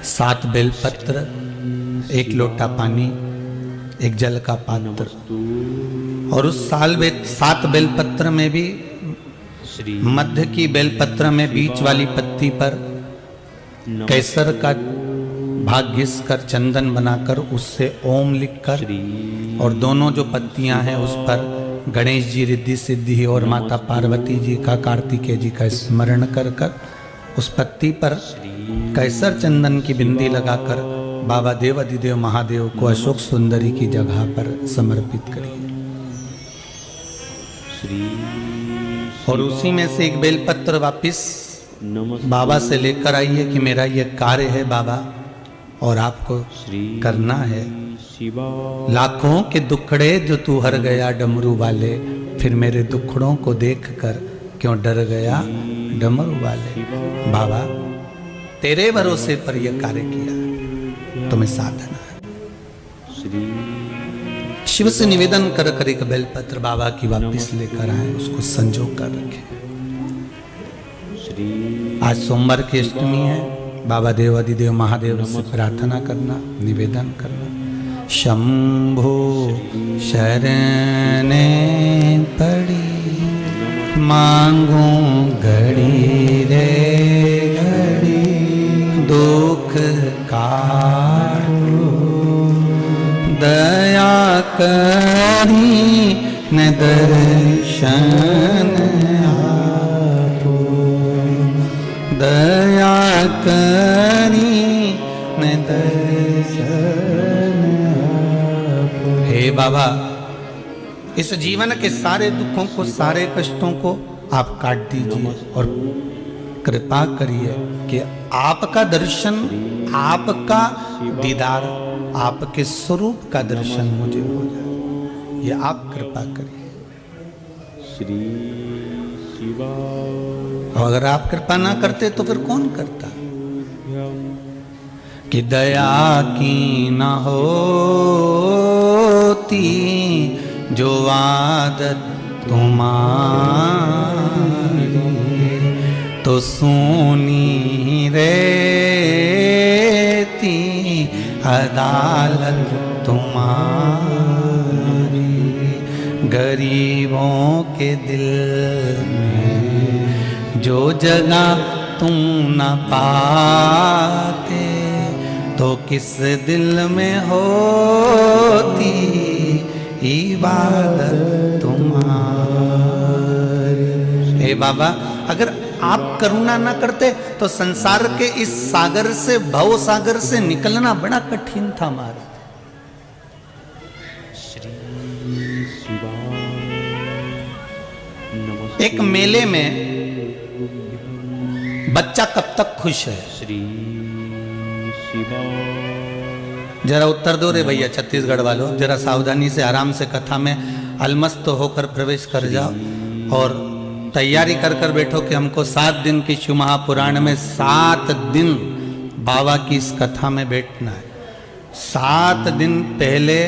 7 बेलपत्र, 1 लोटा पानी, 1 जल का पात्र। और उस 7 बेलपत्र में भी मध्य की बेलपत्र में बीच वाली पत्ती पर केसर का भाग घिस कर चंदन बनाकर उससे ओम लिखकर, और दोनों जो पत्तियां हैं उस पर गणेश जी, रिद्धि सिद्धि और माता पार्वती जी का, कार्तिकेय जी का स्मरण कर कर उस पत्ती पर केसर चंदन की बिंदी लगाकर बाबा देवाधिदेव महादेव को अशोक सुंदरी की जगह पर समर्पित करिए। और उसी में से 1 बेलपत्र वापिस बाबा से लेकर आइए कि मेरा ये कार्य है बाबा और आपको करना है। लाखों के दुखड़े जो तू हर गया डमरू वाले, फिर मेरे दुखड़ों को देखकर क्यों डर गया डमरू वाले। बाबा तेरे भरोसे पर यह कार्य किया, तुम्हें साधना है। शिव से निवेदन कर कर 1 बेलपत्र बाबा की वापिस लेकर आए, उसको संजो कर रखे। आज सोमवार की अष्टमी है, बाबा देवाधिदेव महादेव से प्रार्थना करना, निवेदन करना। शंभो शरणे पड़ी मांगू घड़ी रे घड़ी, दुख काटो दया करी न दर्शन आपो, दया करी न दर्शन आपो। हे बाबा, इस जीवन के सारे दुखों को, सारे कष्टों को आप काट दीजिए और कृपा करिए कि आपका दर्शन, आपका दीदार, आपके स्वरूप का दर्शन मुझे हो जाए, ये आप कृपा करिए। श्री शिवा। और अगर आप कृपा ना करते तो फिर कौन करता? कि दया की ना होती जो आदत तुम्हारी, तो सुनी रहती अदालत तुम्हारी। गरीबों के दिल में जो जगह तुम न पाते, तो किस दिल में होती इबादत तुम्हारी। हे बाबा, अगर आप करुणा ना करते तो संसार के इस सागर से, भव सागर से निकलना बड़ा कठिन था हमारा। एक मेले में बच्चा कब तक खुश है? जरा उत्तर दो रे भैया, छत्तीसगढ़ वालों, जरा सावधानी से आराम से कथा में अलमस्त होकर प्रवेश कर जाओ और तैयारी कर कर बैठो कि हमको 7 दिन की शिव महापुराण में 7 दिन बाबा की इस कथा में बैठना है। 7 दिन पहले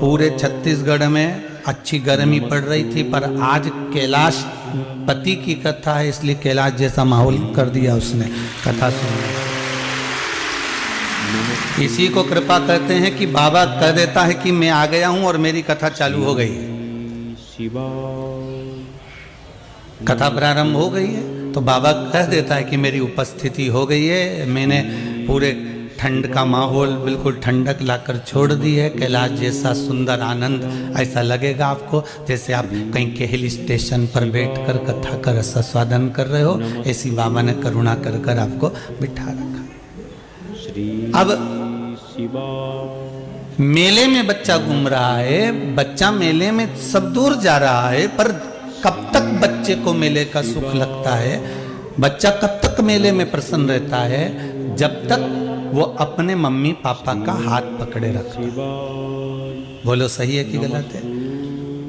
पूरे छत्तीसगढ़ में अच्छी गर्मी पड़ रही थी, पर आज कैलाश पति की कथा है, इसलिए कैलाश जैसा माहौल कर दिया उसने कथा सुनने। इसी को कृपा कहते हैं कि बाबा कह देता है कि मैं आ गया हूं और मेरी कथा चालू हो गई है। कथा प्रारंभ हो गई है तो बाबा कह देता है कि मेरी उपस्थिति हो गई है, मैंने पूरे ठंड का माहौल बिल्कुल ठंडक लाकर छोड़ दी है। कैलाश जैसा सुंदर आनंद ऐसा लगेगा आपको जैसे आप कहीं के हिल स्टेशन पर बैठकर कथा का रसास्वादन कर रहे हो, ऐसी बाबा ने करुणा कर कर आपको बिठा रखा। अब मेले में बच्चा घूम रहा है, बच्चा मेले में सब दूर जा रहा है, पर कब तक बच्चे को मेले का सुख लगता है? बच्चा कब तक मेले में प्रसन्न रहता है? जब तक वो अपने मम्मी पापा का हाथ पकड़े रखता है। बोलो सही है कि गलत है?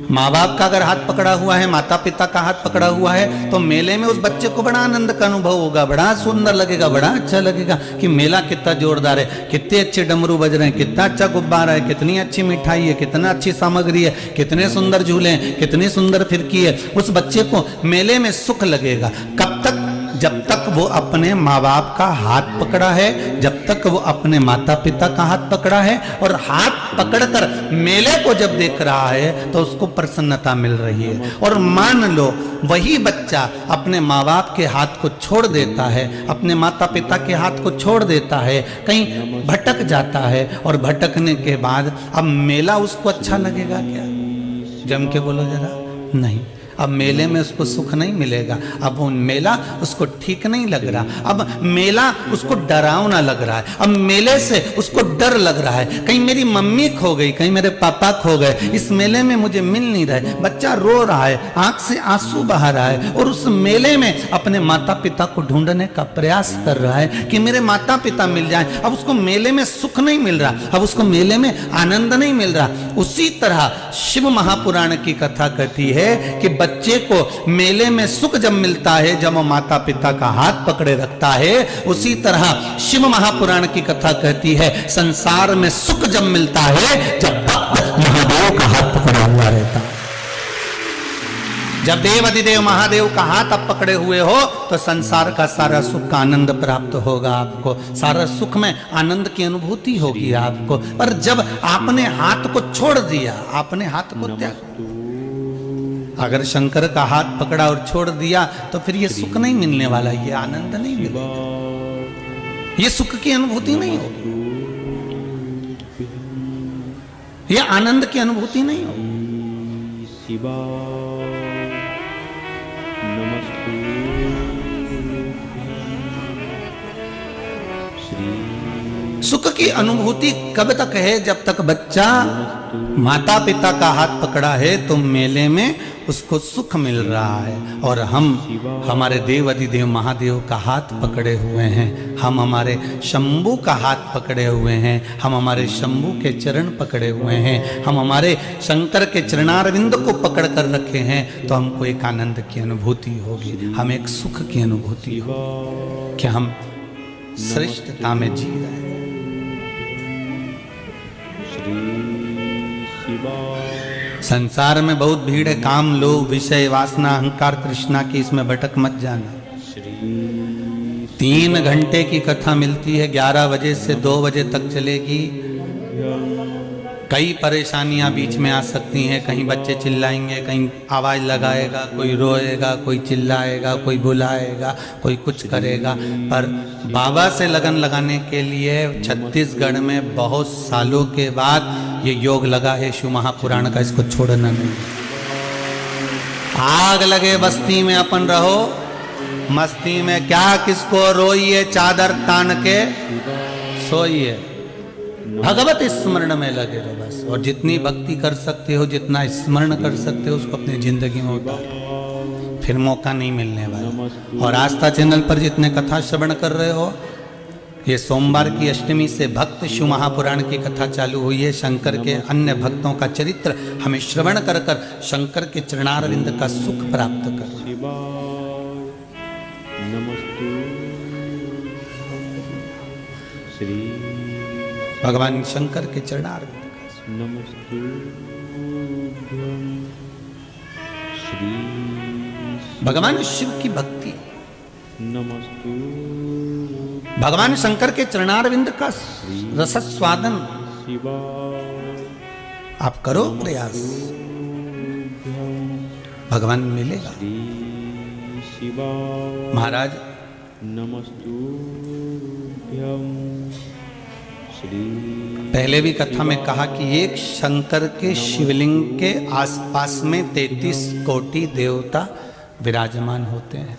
माँ बाप का अगर हाथ पकड़ा हुआ है, माता पिता का हाथ पकड़ा हुआ है, तो मेले में उस बच्चे को बड़ा आनंद का अनुभव होगा, बड़ा सुंदर लगेगा, बड़ा अच्छा लगेगा कि मेला कितना जोरदार है, कितने अच्छे डमरू बज रहे हैं, कितना अच्छा गुब्बारा है, कितनी अच्छी मिठाई है, कितना अच्छी सामग्री है, कितने सुंदर झूले हैं, कितनी सुंदर फिरकी है। उस बच्चे को मेले में सुख लगेगा। कब तक? जब तक वो अपने माँ बाप का हाथ पकड़ा है, जब तक वो अपने माता पिता का हाथ पकड़ा है, और हाथ पकड़कर मेले को जब देख रहा है तो उसको प्रसन्नता मिल रही है। और मान लो वही बच्चा अपने माँ बाप के हाथ को छोड़ देता है, अपने माता पिता के हाथ को छोड़ देता है, कहीं भटक जाता है, और भटकने के बाद अब मेला उसको अच्छा लगेगा क्या? जम के बोलो जरा, नहीं। अब मेले में उसको सुख नहीं मिलेगा, अब वो मेला उसको ठीक नहीं लग रहा, अब मेला उसको डरावना लग रहा है, अब मेले से उसको डर लग रहा है, कहीं मेरी मम्मी खो गई, कहीं मेरे पापा खो गए, इस मेले में मुझे मिल नहीं रहे। बच्चा रो रहा है, आंख से आंसू बहा रहा है, और उस मेले में अपने माता पिता को ढूंढने का प्रयास कर रहा है कि मेरे माता पिता मिल जाएं। अब उसको मेले में सुख नहीं मिल रहा, अब उसको मेले में आनंद नहीं मिल रहा। उसी तरह शिव महापुराण की कथा कहती है कि बच्चे को मेले में सुख जब मिलता है, जब वो माता पिता का हाथ पकड़े रखता है, उसी तरह शिव महापुराण की कथा कहती है संसार में सुख जब मिलता है जब महादेव का हाथ पकड़ा हुआ रहता है। जब देव अधिदेव महादेव का हाथ आप पकड़े हुए हो तो संसार का सारा सुख का आनंद प्राप्त होगा आपको, सारा सुख में आनंद की अनुभूति होगी आपको। पर जब आपने हाथ को छोड़ दिया, आपने हाथ को त्याग, अगर शंकर का हाथ पकड़ा और छोड़ दिया तो फिर ये सुख नहीं मिलने वाला, ये आनंद नहीं मिलेगा, ये सुख की अनुभूति नहीं होगी, ये आनंद की अनुभूति नहीं होगी। सुख की अनुभूति कब तक है? जब तक बच्चा माता पिता का हाथ पकड़ा है तो मेले में उसको सुख मिल रहा है, और हम हमारे देव अधिदेव महादेव का हाथ पकड़े हुए हैं, हम हमारे शंभू का हाथ पकड़े हुए हैं, हम हमारे शंभू के चरण पकड़े हुए हैं, हम हमारे शंकर के चरणारविंद को पकड़ कर रखे हैं, तो हमको एक आनंद की अनुभूति होगी, हम एक सुख की अनुभूति होगी कि हम श्रेष्ठता में जी रहे हैं। संसार में बहुत भीड़ है, काम लोभ विषय वासना अहंकार तृष्णा की, इसमें भटक मत जाना। 3 घंटे की कथा मिलती है, 11 बजे से 2 बजे तक चलेगी। कई परेशानियां बीच में आ सकती हैं, कहीं बच्चे चिल्लाएंगे, कहीं आवाज लगाएगा, कोई रोएगा, कोई चिल्लाएगा, कोई बुलाएगा, कोई कुछ करेगा, पर बाबा से लगन लगाने के लिए छत्तीसगढ़ में बहुत सालों के बाद ये योग लगा है शिव महापुराण का, इसको छोड़ना नहीं। आग लगे बस्ती में अपन रहो, मस्ती में क्या किसको रोइए, चादर तान के सोइए, भगवत स्मरण में लगे रहो बस। और जितनी भक्ति कर सकते हो, जितना स्मरण कर सकते हो, उसको अपनी जिंदगी में उतारो, फिर मौका नहीं मिलने वाला। और आस्था चैनल पर जितने कथा श्रवण कर रहे हो, ये सोमवार की अष्टमी से भक्त शिव महापुराण की कथा चालू हुई है। शंकर के अन्य भक्तों का चरित्र हमें श्रवण कर कर शंकर के चरणारविंद का सुख प्राप्त कर। भगवान शंकर के चरणारविंद भगवान शिव की भक्ति, भगवान शंकर के चरणारविंद का रसस्वादन आप करो प्रयास, भगवान मिलेगा। महाराज पहले भी कथा में कहा कि एक शंकर के शिवलिंग के आसपास में 33 कोटि देवता विराजमान होते हैं।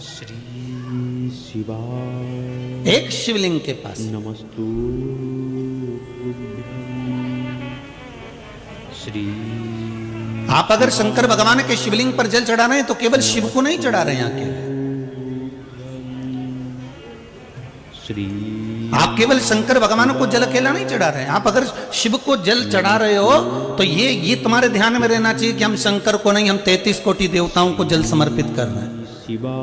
एक शिवलिंग के पास आप अगर शंकर भगवान के शिवलिंग पर जल चढ़ा रहे हैं तो केवल शिव को नहीं चढ़ा रहे हैं, आप केवल शंकर भगवान को जल अकेला नहीं चढ़ा रहे हैं। आप अगर शिव को जल चढ़ा रहे हो तो ये तुम्हारे ध्यान में रहना चाहिए कि हम शंकर को नहीं, हम 33 कोटि देवताओं को जल समर्पित कर रहे हैं।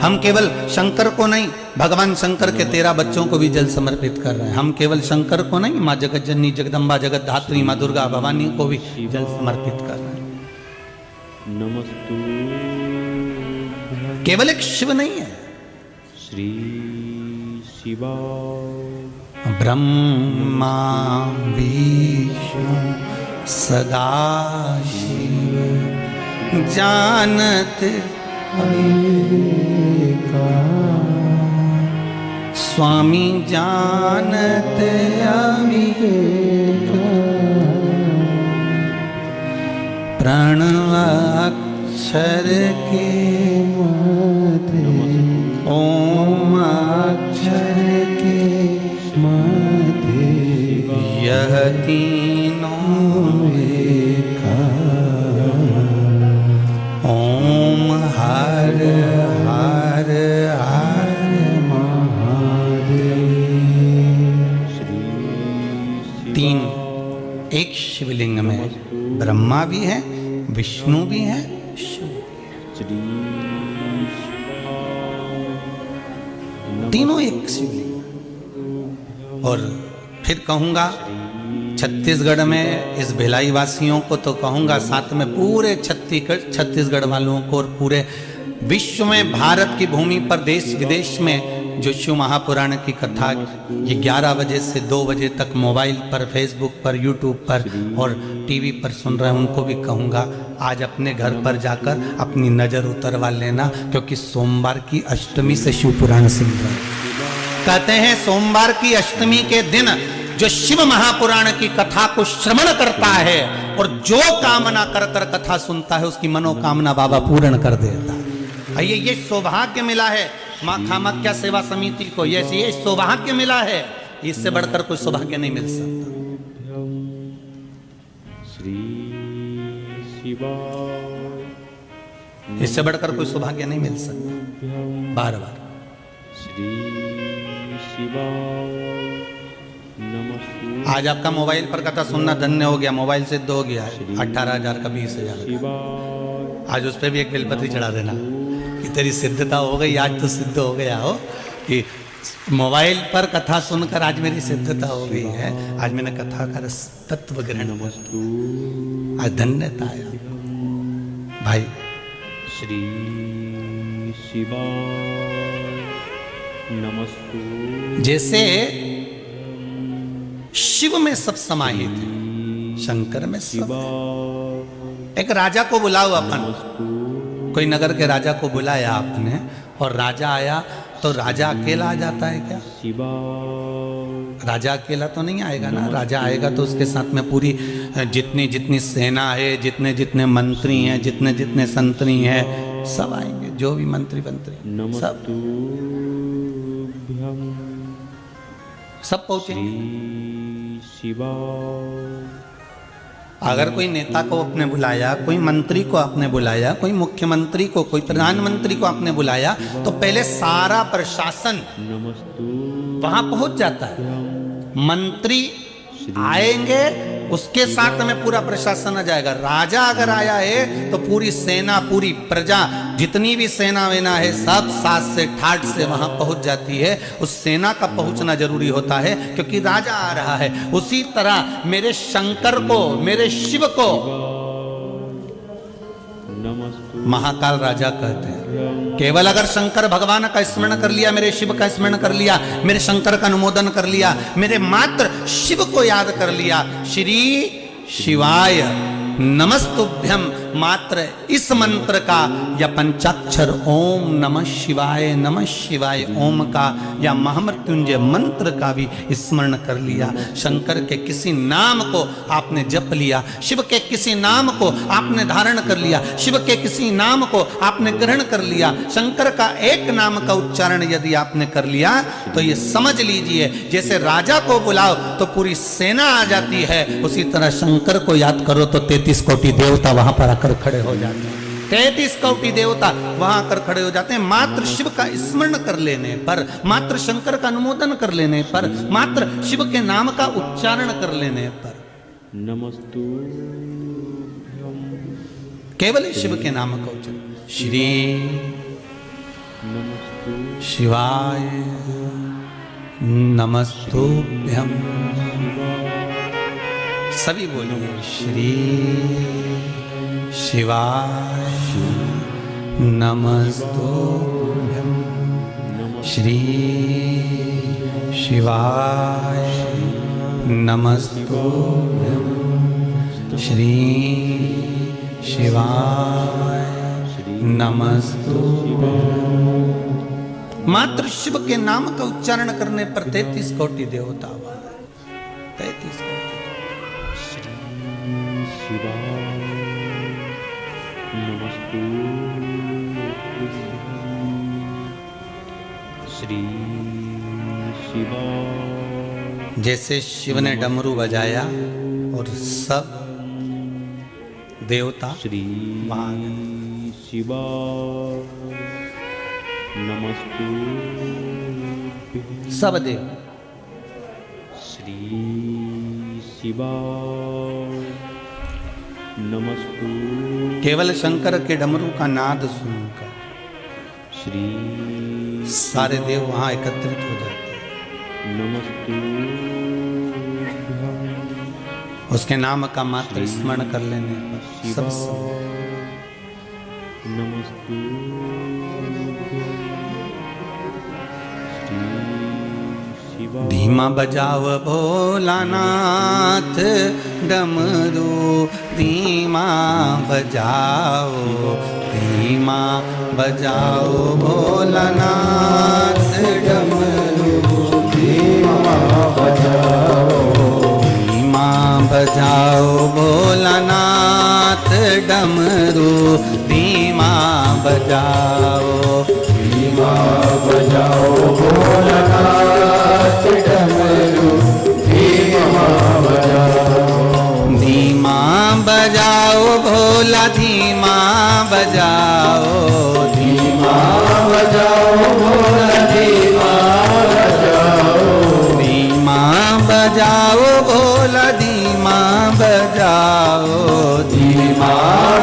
हम केवल शंकर को नहीं, भगवान शंकर के 13 बच्चों को भी जल समर्पित कर रहे हैं। हम केवल शंकर को नहीं, माँ जगत जननी जगदम्बा जगत धात्री माँ दुर्गा भवानी को भी जल समर्पित कर रहे हैं। केवल एक शिव नहीं है। ब्रह्मा विष्णु सदाशिव जानत अनेका, स्वामी जानत अनेका, प्रणवाक्षर के मध्य ओम अक्षर के मध्य यह तीनों एका, ओम हर हर हर महादेव। तीन एक शिवलिंग में ब्रह्मा भी है, विष्णु भी है, शिव भी है, तीनों एक शिवलिंग। और फिर कहूंगा छत्तीसगढ़ में इस भिलाई वासियों को तो कहूंगा, साथ में पूरे छत्तीसगढ़ वालों को और पूरे विश्व में, भारत की भूमि पर देश विदेश में जो शिव महापुराण की कथा ये 11 बजे से 2 बजे तक मोबाइल पर, फेसबुक पर, यूट्यूब पर और टीवी पर सुन रहे हैं, उनको भी कहूँगा आज अपने घर पर जाकर अपनी नज़र उतरवा लेना, क्योंकि सोमवार की अष्टमी से शिव पुराण सुन रहे हैं। कहते हैं सोमवार की अष्टमी के दिन जो शिव महापुराण की कथा को श्रवण करता है और जो कामना कर कर कथा सुनता है उसकी मनोकामना बाबा पूर्ण कर देता है। ये सौभाग्य मिला है माँ कामाख्या सेवा समिति को, ये सौभाग्य मिला है, इससे बढ़कर कोई सौभाग्य नहीं मिल सकता। इससे बढ़कर कोई सौभाग्य नहीं मिल सकता। बार बार आज आपका मोबाइल पर कथा सुनना धन्य हो गया, मोबाइल सिद्ध हो गया है 18,000 का 20,000 का। आज उस पर भी एक बेलपत्री चढ़ा देना कि तेरी सिद्धता हो गई, आज तो सिद्ध हो गया हो कि मोबाइल पर कथा सुनकर आज मेरी सिद्धता हो गई है, आज मैंने कथा का तत्व ग्रहण, आज धन्यता आया भाई। श्री शिवाय नमस्तु। जैसे शिव में सब समाहित है, शंकर में सब। एक राजा को बुलाओ अपन, कोई नगर के राजा को बुलाया आपने और राजा आया तो राजा अकेला आ जाता है क्या? राजा अकेला तो नहीं आएगा ना, राजा आएगा तो उसके साथ में पूरी जितनी जितनी सेना है, जितने जितने मंत्री हैं, जितने जितने संतरी हैं, सब आएंगे, जो भी मंत्री सब पहुंचेंगे। अगर कोई नेता को आपने बुलाया, कोई मंत्री को आपने बुलाया, कोई मुख्यमंत्री को, कोई प्रधानमंत्री को आपने बुलाया, तो पहले सारा प्रशासन वहां पहुंच जाता है। मंत्री आएंगे, उसके साथ में पूरा प्रशासन आ जाएगा। राजा अगर आया है तो पूरी सेना, पूरी प्रजा, जितनी भी सेना वेना है, सब साथ से ठाट से वहां पहुंच जाती है। उस सेना का पहुंचना जरूरी होता है क्योंकि राजा आ रहा है। उसी तरह मेरे शंकर को, मेरे शिव को महाकाल राजा कहते हैं। केवल अगर शंकर भगवान का स्मरण कर लिया, मेरे शिव का स्मरण कर लिया, मेरे शंकर का अनुमोदन कर लिया, मेरे मात्र शिव को याद कर लिया, श्री शिवाय नमस्तुभ्यम, मात्र इस मंत्र का या पंचाक्षर ओम नमः शिवाय ओम का या महामृत्युंजय मंत्र का भी स्मरण कर लिया। शंकर के किसी नाम को आपने जप लिया, शिव के किसी नाम को आपने धारण कर लिया, शिव के किसी नाम को आपने ग्रहण कर लिया, शंकर का एक नाम का उच्चारण यदि आपने कर लिया तो ये समझ लीजिए जैसे राजा को बुलाओ तो पूरी सेना आ जाती है, उसी तरह शंकर को याद करो तो 33 कोटि देवता वहां पर आकर खड़े हो जाते हैं। 33 कोटि देवता वहां आकर खड़े हो जाते हैं मात्र शिव का स्मरण कर लेने पर, मात्र शंकर का अनुमोदन कर लेने पर, मात्र शिव के नाम का उच्चारण कर लेने पर। नमस्तु केवल शिव के नाम का उच्चारण, श्री शिवाय नमस्तुभ्यं। सभी बोलिए श्री शिवाय नमस्तुभ्यं, श्री शिवाय नमस्तु श्री शिवाय नमस्तु। मात्र शिव के नाम का उच्चारण करने पर 33 कोटि देवता हुआ। 33 कोटि। श्री शिवाय नमस्तु श्री शिवाय। जैसे शिव ने डमरू बजाया और सब देवता श्री शिवाय नमस्तु सब देव श्री शिवाय नमस्तु। केवल शंकर के डमरू का नाद सुनकर श्री सारे देव वहां एकत्रित हो जाते हैं। नमस्तु उसके नाम का मात्र स्मरण कर लेने पर सब नमस्तु धीमा बजाव भोलानाथ डमरू धीमा बजाओ धीमा बजाओ भोलानाथ डमरू धीमा बजाओ धीमा बजाओ भोलानाथ डमरू धीमा बजाओ धीमा बजाओ भोलानाथ डमरू धीमा बजाओ धीमा बजाओ भोला धीमा बजाओ धीमा बजाओ भोला धीमा बजाओ धीमा बजाओ भोला धीमा बजाओ धीमा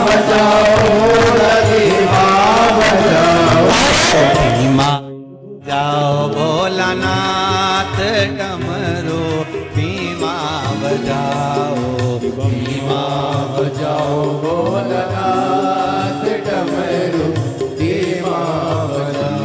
बजाओ भोला धीमा बजाओ धीमा जाओ भोलानाथ डमरू धीमा बजाओ धीमा बजाओ भोलानाथ डमरू धीमा बजाओ।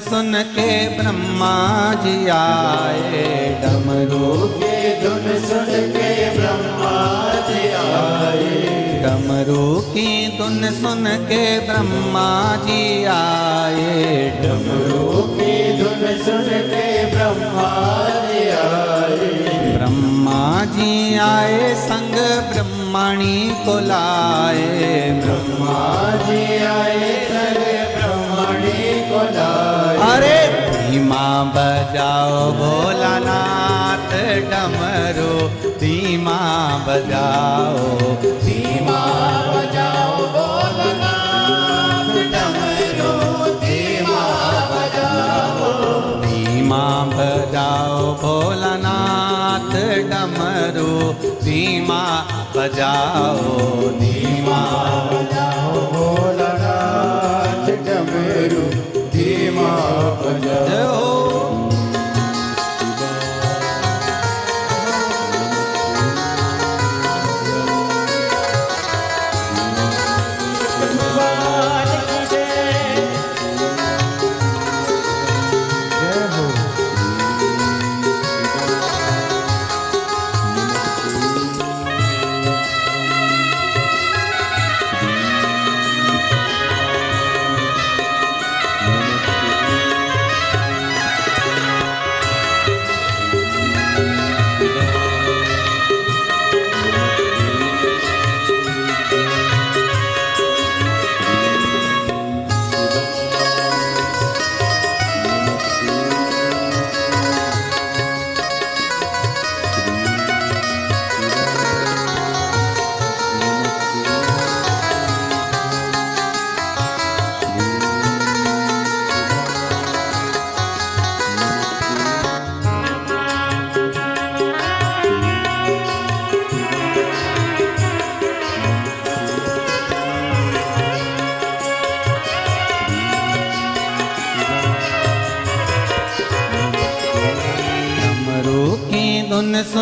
सुन के ब्रह्मा जी आए डमरू की धुन सुन के ब्रह्मा जी आए डमरू की धुन सुन के ब्रह्मा जी आए डमरू की धुन सुन के ब्रह्मा जी आए ब्रह्मा जी आए संग ब्रह्मणी को लाए ब्रह्मा जी आए संग ब्रह्मणी को लाए। अरे धीमा बजाओ भोलानाथ डमरू धीमा बजाओ धीमा बजाओ भोलानाथ डमरू धीमा बजाओ धीमा बजाओ भोलानाथ डमरू धीमा बजाओ धीमा बजाओ भोलानाथ डमरू धीमा बजाओ।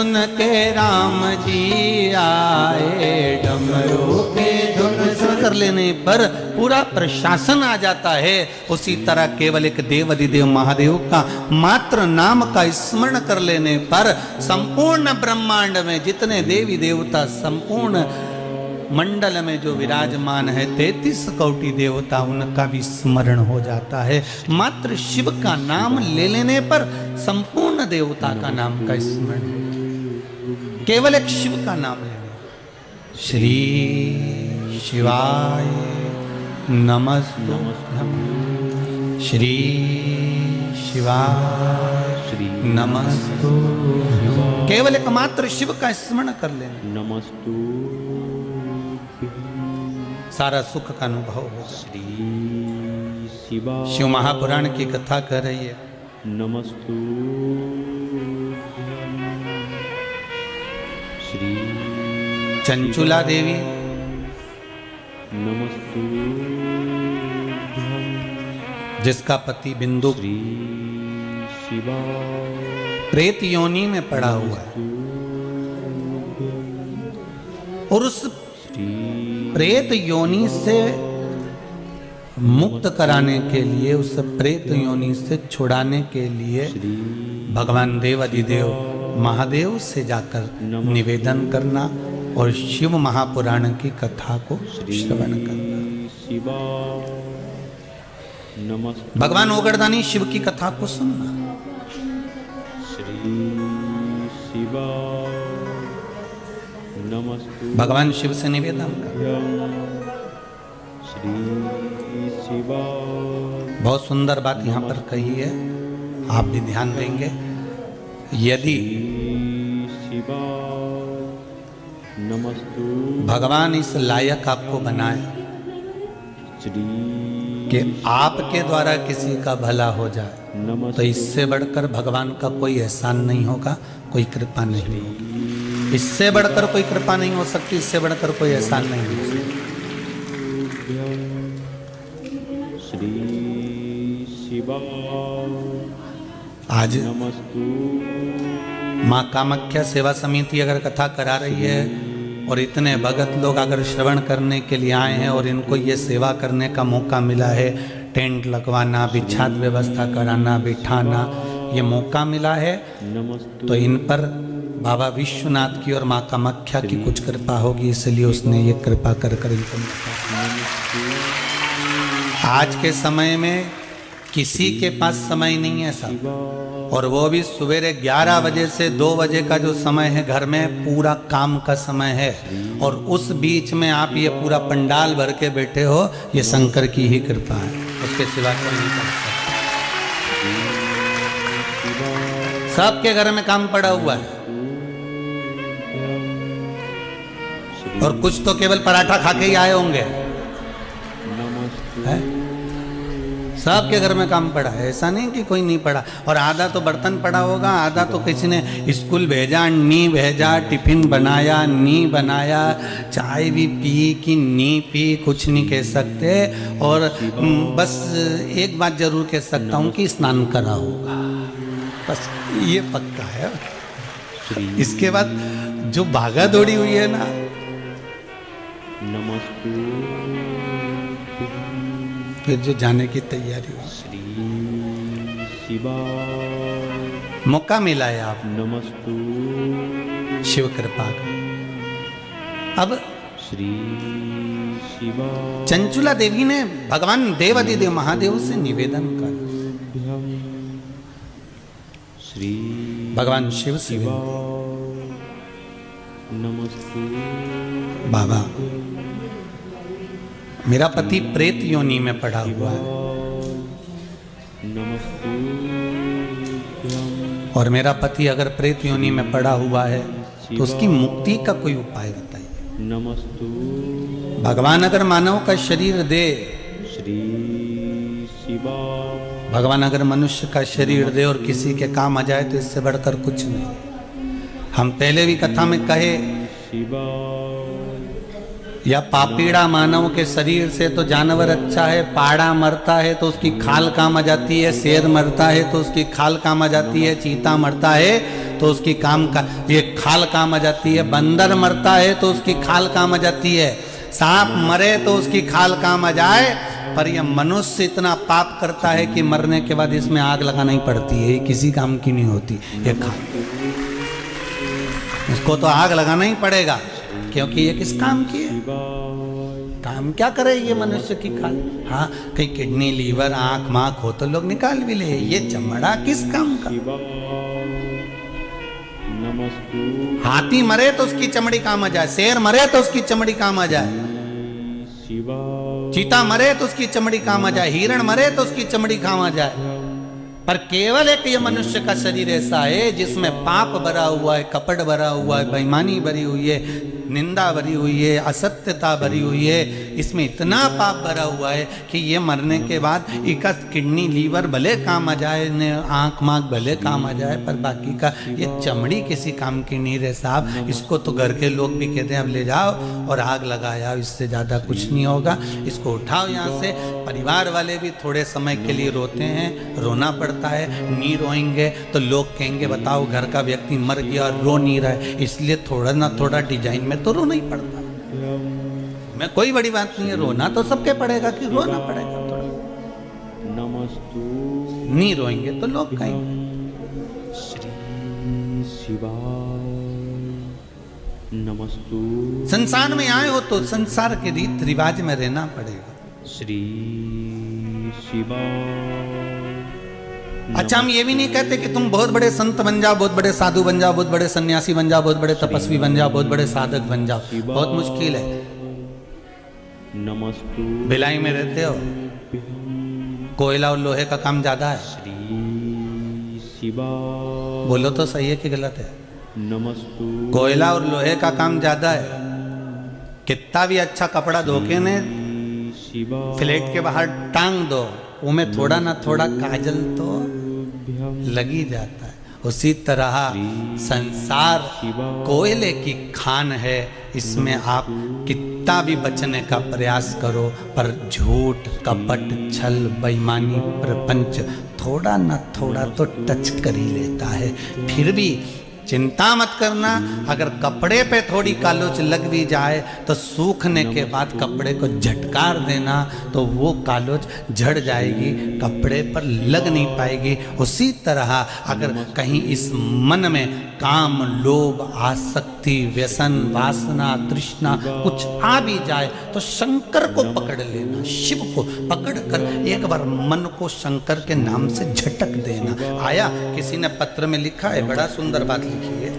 सुन के राम जी आए, डमरू के धुन सुन कर लेने पर पूरा प्रशासन आ जाता है। उसी तरह केवल एक देव अधिदेव महादेव का मात्र नाम का स्मरण कर लेने पर संपूर्ण ब्रह्मांड में जितने देवी देवता संपूर्ण मंडल में जो विराजमान है 33 कोटि देवता उनका भी स्मरण हो जाता है। मात्र शिव का नाम ले लेने पर संपूर्ण देवता का नाम का स्मरण, केवल एक शिव का नाम लेने। श्री शिवाय नमस्तुभ्यं, श्री शिवाय नमस्तुभ्यं, केवल एक मात्र शिव का स्मरण कर लेने, नमस्तु सारा सुख का अनुभव होगा। श्री शिवा शिव महापुराण की कथा कर रही है। नमस्तु श्री चंचुला देवी नमस्तु जिसका पति बिंदु श्री शिवा प्रेत योनि में पड़ा हुआ है और उस श्री प्रेत योनि से मुक्त कराने के लिए, उस प्रेत योनि से छुड़ाने के लिए भगवान देव अधिदेव महादेव से जाकर निवेदन करना और शिव महापुराण की कथा को श्रवण करना। शिवा नमस्तु भगवान ओगरदानी शिव की कथा को सुनना। श्री शिवा नमस्तु भगवान शिव से निवेदन करना। श्री शिवा बहुत सुंदर बात यहाँ पर कही है, आप भी ध्यान देंगे। यदि शिवा नमस्तु भगवान इस लायक आपको बनाए श्री कि आपके द्वारा किसी का भला हो जाए, तो नमस्तु इससे बढ़कर भगवान का कोई एहसान नहीं होगा, कोई कृपा नहीं होगी। इससे बढ़कर कोई कृपा नहीं हो सकती, इससे बढ़कर कोई एहसान नहीं हो सकता। श्री शिवा आज नमस्तु माँ कामाख्या सेवा समिति अगर कथा करा रही है और इतने भगत लोग अगर श्रवण करने के लिए आए हैं और इनको ये सेवा करने का मौका मिला है, टेंट लगवाना, बिछाद व्यवस्था कराना, बिठाना, ये मौका मिला है, नमस्तु तो इन पर बाबा विश्वनाथ की और माँ कामाख्या की कुछ कृपा होगी, इसलिए उसने ये कृपा कर कर इनको आज के समय में किसी के पास समय नहीं है सब, और वो भी सवेरे 11 बजे से 2 बजे का जो समय है घर में पूरा काम का समय है, और उस बीच में आप ये पूरा पंडाल भर के बैठे हो, ये शंकर की ही कृपा है, उसके सिवा कोई नहीं कर सकता। सबके घर में काम पड़ा हुआ है और कुछ तो केवल पराठा खा के ही आए होंगे, है? सबके घर में काम पड़ा है, ऐसा नहीं कि कोई नहीं पड़ा। और आधा तो बर्तन पड़ा होगा, आधा तो किसी ने स्कूल भेजा, नी भेजा, टिफिन बनाया, नी बनाया, चाय भी पी कि नी पी, कुछ नहीं कह सकते। और बस एक बात जरूर कह सकता हूँ कि स्नान करा होगा, बस ये पक्का है। इसके बाद जो भागा दौड़ी हुई है ना, नमस्तु फिर जो जाने की तैयारी हुई, श्री शिवा मौका मिला है आप नमस्तु शिव कृपा का। अब श्री शिवा चंचुला देवी ने भगवान देवाधिदेव महादेव से निवेदन कर, श्री भगवान शिव से शिवा नमस्तु बाबा मेरा पति प्रेत योनि में पड़ा हुआ है नमस्तु और मेरा पति अगर प्रेत योनि में पड़ा हुआ है तो उसकी मुक्ति का कोई उपाय बताइए। नमस्तु भगवान अगर मानव का शरीर दे, श्री शिवा भगवान अगर मनुष्य का शरीर दे और किसी के काम आ जाए तो इससे बढ़कर कुछ नहीं। हम पहले भी कथा में कहे, शिवा या पापीड़ा मानव के शरीर से तो जानवर अच्छा है, पाड़ा मरता है तो उसकी खाल काम आ जाती है, शेर मरता है तो उसकी खाल काम आ जाती है, चीता मरता है तो उसकी ये खाल काम आ जाती है, बंदर मरता है तो उसकी खाल काम आ जाती है, सांप मरे तो उसकी खाल काम आ जाए। पर यह मनुष्य इतना पाप करता है कि मरने के बाद इसमें आग लगाना ही पड़ती है, किसी काम की नहीं होती ये खाल, इसको तो आग लगाना ही पड़ेगा, क्योंकि ये किस काम की है? काम क्या करे ये मनुष्य की खाल? हाँ, कहीं किडनी लीवर आंख माख हो तो लोग निकाल भी ले, ये चमड़ा किस काम का? हाथी मरे तो उसकी चमड़ी काम आ जाए, शेर मरे तो उसकी चमड़ी काम आ जाए, चीता मरे तो उसकी चमड़ी काम आ जाए, हिरण मरे तो उसकी चमड़ी काम आ जाए। पर केवल एक ये मनुष्य का शरीर ऐसा है जिसमें पाप भरा हुआ है, कपट भरा हुआ है, बेईमानी भरी हुई है, निंदा भरी हुई है, असत्यता भरी हुई है, इसमें इतना पाप भरा हुआ है कि ये मरने के बाद इसका किडनी लीवर भले काम आ जाए, आंख माख भले काम आ जाए, पर बाकी का ये चमड़ी किसी काम की नहीं रहे साहब। इसको तो घर के लोग भी कहते हैं अब ले जाओ और आग लगाया, इससे ज़्यादा कुछ नहीं होगा, इसको उठाओ यहाँ से। परिवार वाले भी थोड़े समय के लिए रोते हैं, रोना पड़ता है, नहीं रोएंगे तो लोग कहेंगे बताओ घर का व्यक्ति मर गया और रो नहीं रहा है, इसलिए थोड़ा ना थोड़ा डिजाइन में तो रोना ही पड़ता है। मैं कोई बड़ी बात नहीं है, रोना तो सबके पड़ेगा कि रोना पड़ेगा थोड़ा, नहीं रोएंगे तो लोग कहेंगे। श्री शिवाय नमस्तु। संसार में आए हो तो संसार के रीत रिवाज में रहना पड़ेगा। श्री शिवाय। अच्छा, हम ये भी नहीं कहते कि तुम बहुत बड़े संत बन जाओ, बहुत बड़े साधु बन जाओ, बहुत बड़े सन्यासी बन जाओ, बहुत बड़े तपस्वी बन जाओ, बहुत बड़े साधक बन जाओ, बहुत मुश्किल है। नमस्तु। भिलाई में रहते हो, कोयला और लोहे का काम ज्यादा है, श्री शिवाय। बोलो तो सही है कि गलत है? नमस्तु। कोयला और लोहे का काम ज्यादा है। कितना भी अच्छा कपड़ा धोके ने फ्लैट के बाहर टांग दो, उनमें थोड़ा ना थोड़ा काजल तो लग ही जाता है। उसी तरह संसार कोयले की खान है, इसमें आप कितना भी बचने का प्रयास करो, पर झूठ कपट छल बेईमानी प्रपंच थोड़ा ना थोड़ा तो टच कर ही लेता है। फिर भी चिंता मत करना, अगर कपड़े पे थोड़ी कालोच लग भी जाए तो सूखने के बाद कपड़े को झटकार देना तो वो कालोच झड़ जाएगी, कपड़े पर लग नहीं पाएगी। उसी तरह अगर कहीं इस मन में काम लोभ आसक्ति व्यसन वासना तृष्णा कुछ आ भी जाए तो शंकर को पकड़ लेना, शिव को पकड़ कर एक बार मन को शंकर के नाम से झटक देना। आया किसी ने पत्र में लिखा है, बड़ा सुंदर बात लिखी है।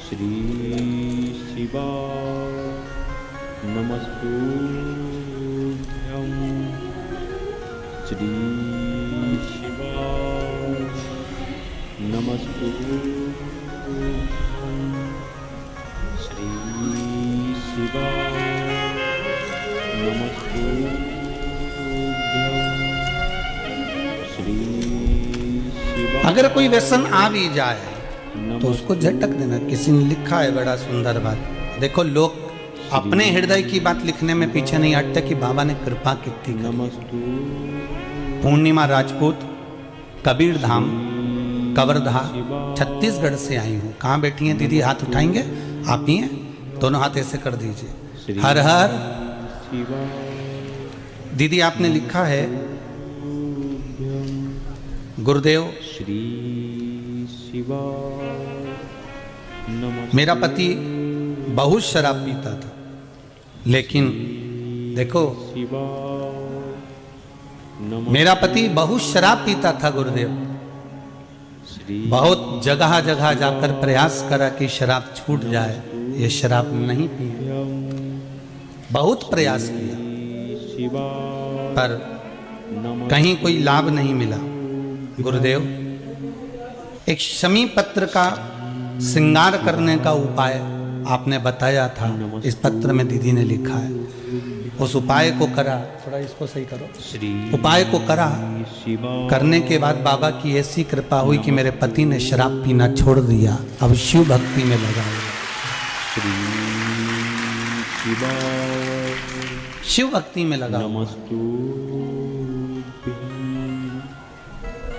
श्री शिवाय नमस्तु। श्री शिवाय नमस्तु। श्री शिवाय नमस्तु। श्री शिवाय। अगर कोई व्यसन आ भी जाए तो उसको झटक देना। किसी ने लिखा है बड़ा सुंदर बात, देखो लोग अपने हृदय की बात लिखने में पीछे नहीं हटते कि बाबा ने कृपा कितनी करी। पूर्णिमा राजपूत, कबीर धाम, कवर्धा, छत्तीसगढ़ से आई हूँ। कहाँ बैठी हैं दीदी? हाथ उठाएंगे? आप ही हैं? दोनों हाथ ऐसे कर दीजिए। हर हर। दीदी आपने लिखा है, गुरुदेव श्री शिवाय नमस्तु। मेरा पति बहुत शराब पीता था, लेकिन देखो मेरा पति बहुत शराब पीता था गुरुदेव, बहुत जगह जगह जाकर प्रयास करा कि शराब छूट जाए, ये शराब नहीं पिया, बहुत प्रयास किया पर कहीं कोई लाभ नहीं मिला। गुरुदेव एक शमी पत्र का श्रृंगार करने का उपाय आपने बताया था, इस पत्र में दीदी ने लिखा है। उस उपाय को करा, थोड़ा इसको सही करो, उपाय को करा, करने के बाद बाबा की ऐसी कृपा हुई कि मेरे पति ने शराब पीना छोड़ दिया, अब शिव भक्ति में लगा हुआ। श्री शिवाय शिव भक्ति में लगा हुआ। नमस्तुभ्यं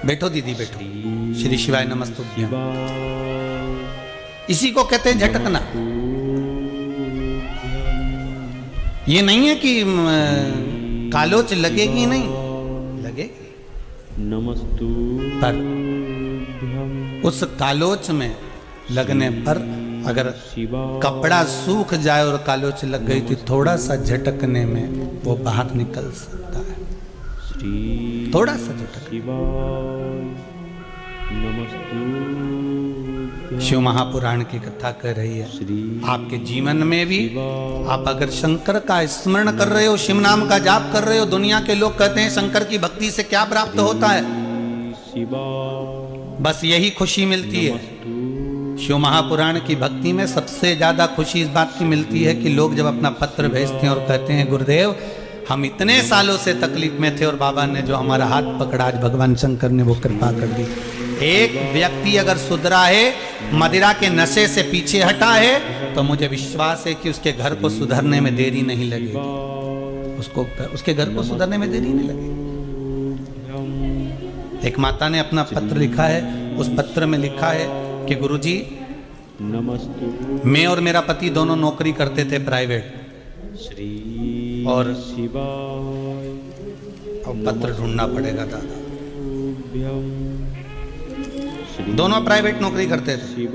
बैठो दीदी बैठो। श्री शिवाय नमस्तुभ्यं। शिवाय इसी को कहते हैं झटकना। ये नहीं है कि कालोच लगेगी, नहीं लगेगी, पर उस कालोच में लगने पर अगर कपड़ा सूख जाए और कालोच लग गई तो थोड़ा सा झटकने में वो बाहर निकल सकता है। थोड़ा सा झटक। शिव महापुराण की कथा कर रही है। आपके जीवन में भी आप अगर शंकर का स्मरण कर रहे हो, शिव नाम का जाप कर रहे हो, दुनिया के लोग कहते हैं शंकर की भक्ति से क्या प्राप्त होता है, बस यही खुशी मिलती है। शिव महापुराण की भक्ति में सबसे ज्यादा खुशी इस बात की मिलती है कि लोग जब अपना पत्र भेजते हैं और कहते हैं गुरुदेव हम इतने सालों से तकलीफ में थे और बाबा ने जो हमारा हाथ पकड़ा, आज भगवान शंकर ने वो कृपा कर दी। एक व्यक्ति अगर सुधरा है, मदिरा के नशे से पीछे हटा है, तो मुझे विश्वास है कि उसके घर को सुधरने में देरी नहीं लगेगी। उसके घर को सुधरने में देरी नहीं लगेगी। एक माता ने अपना पत्र लिखा है, उस पत्र में लिखा है कि गुरुजी मैं और मेरा पति दोनों नौकरी करते थे प्राइवेट, और अब पत्र ढूंढना पड़ेगा दादा। दोनों प्राइवेट नौकरी करते थे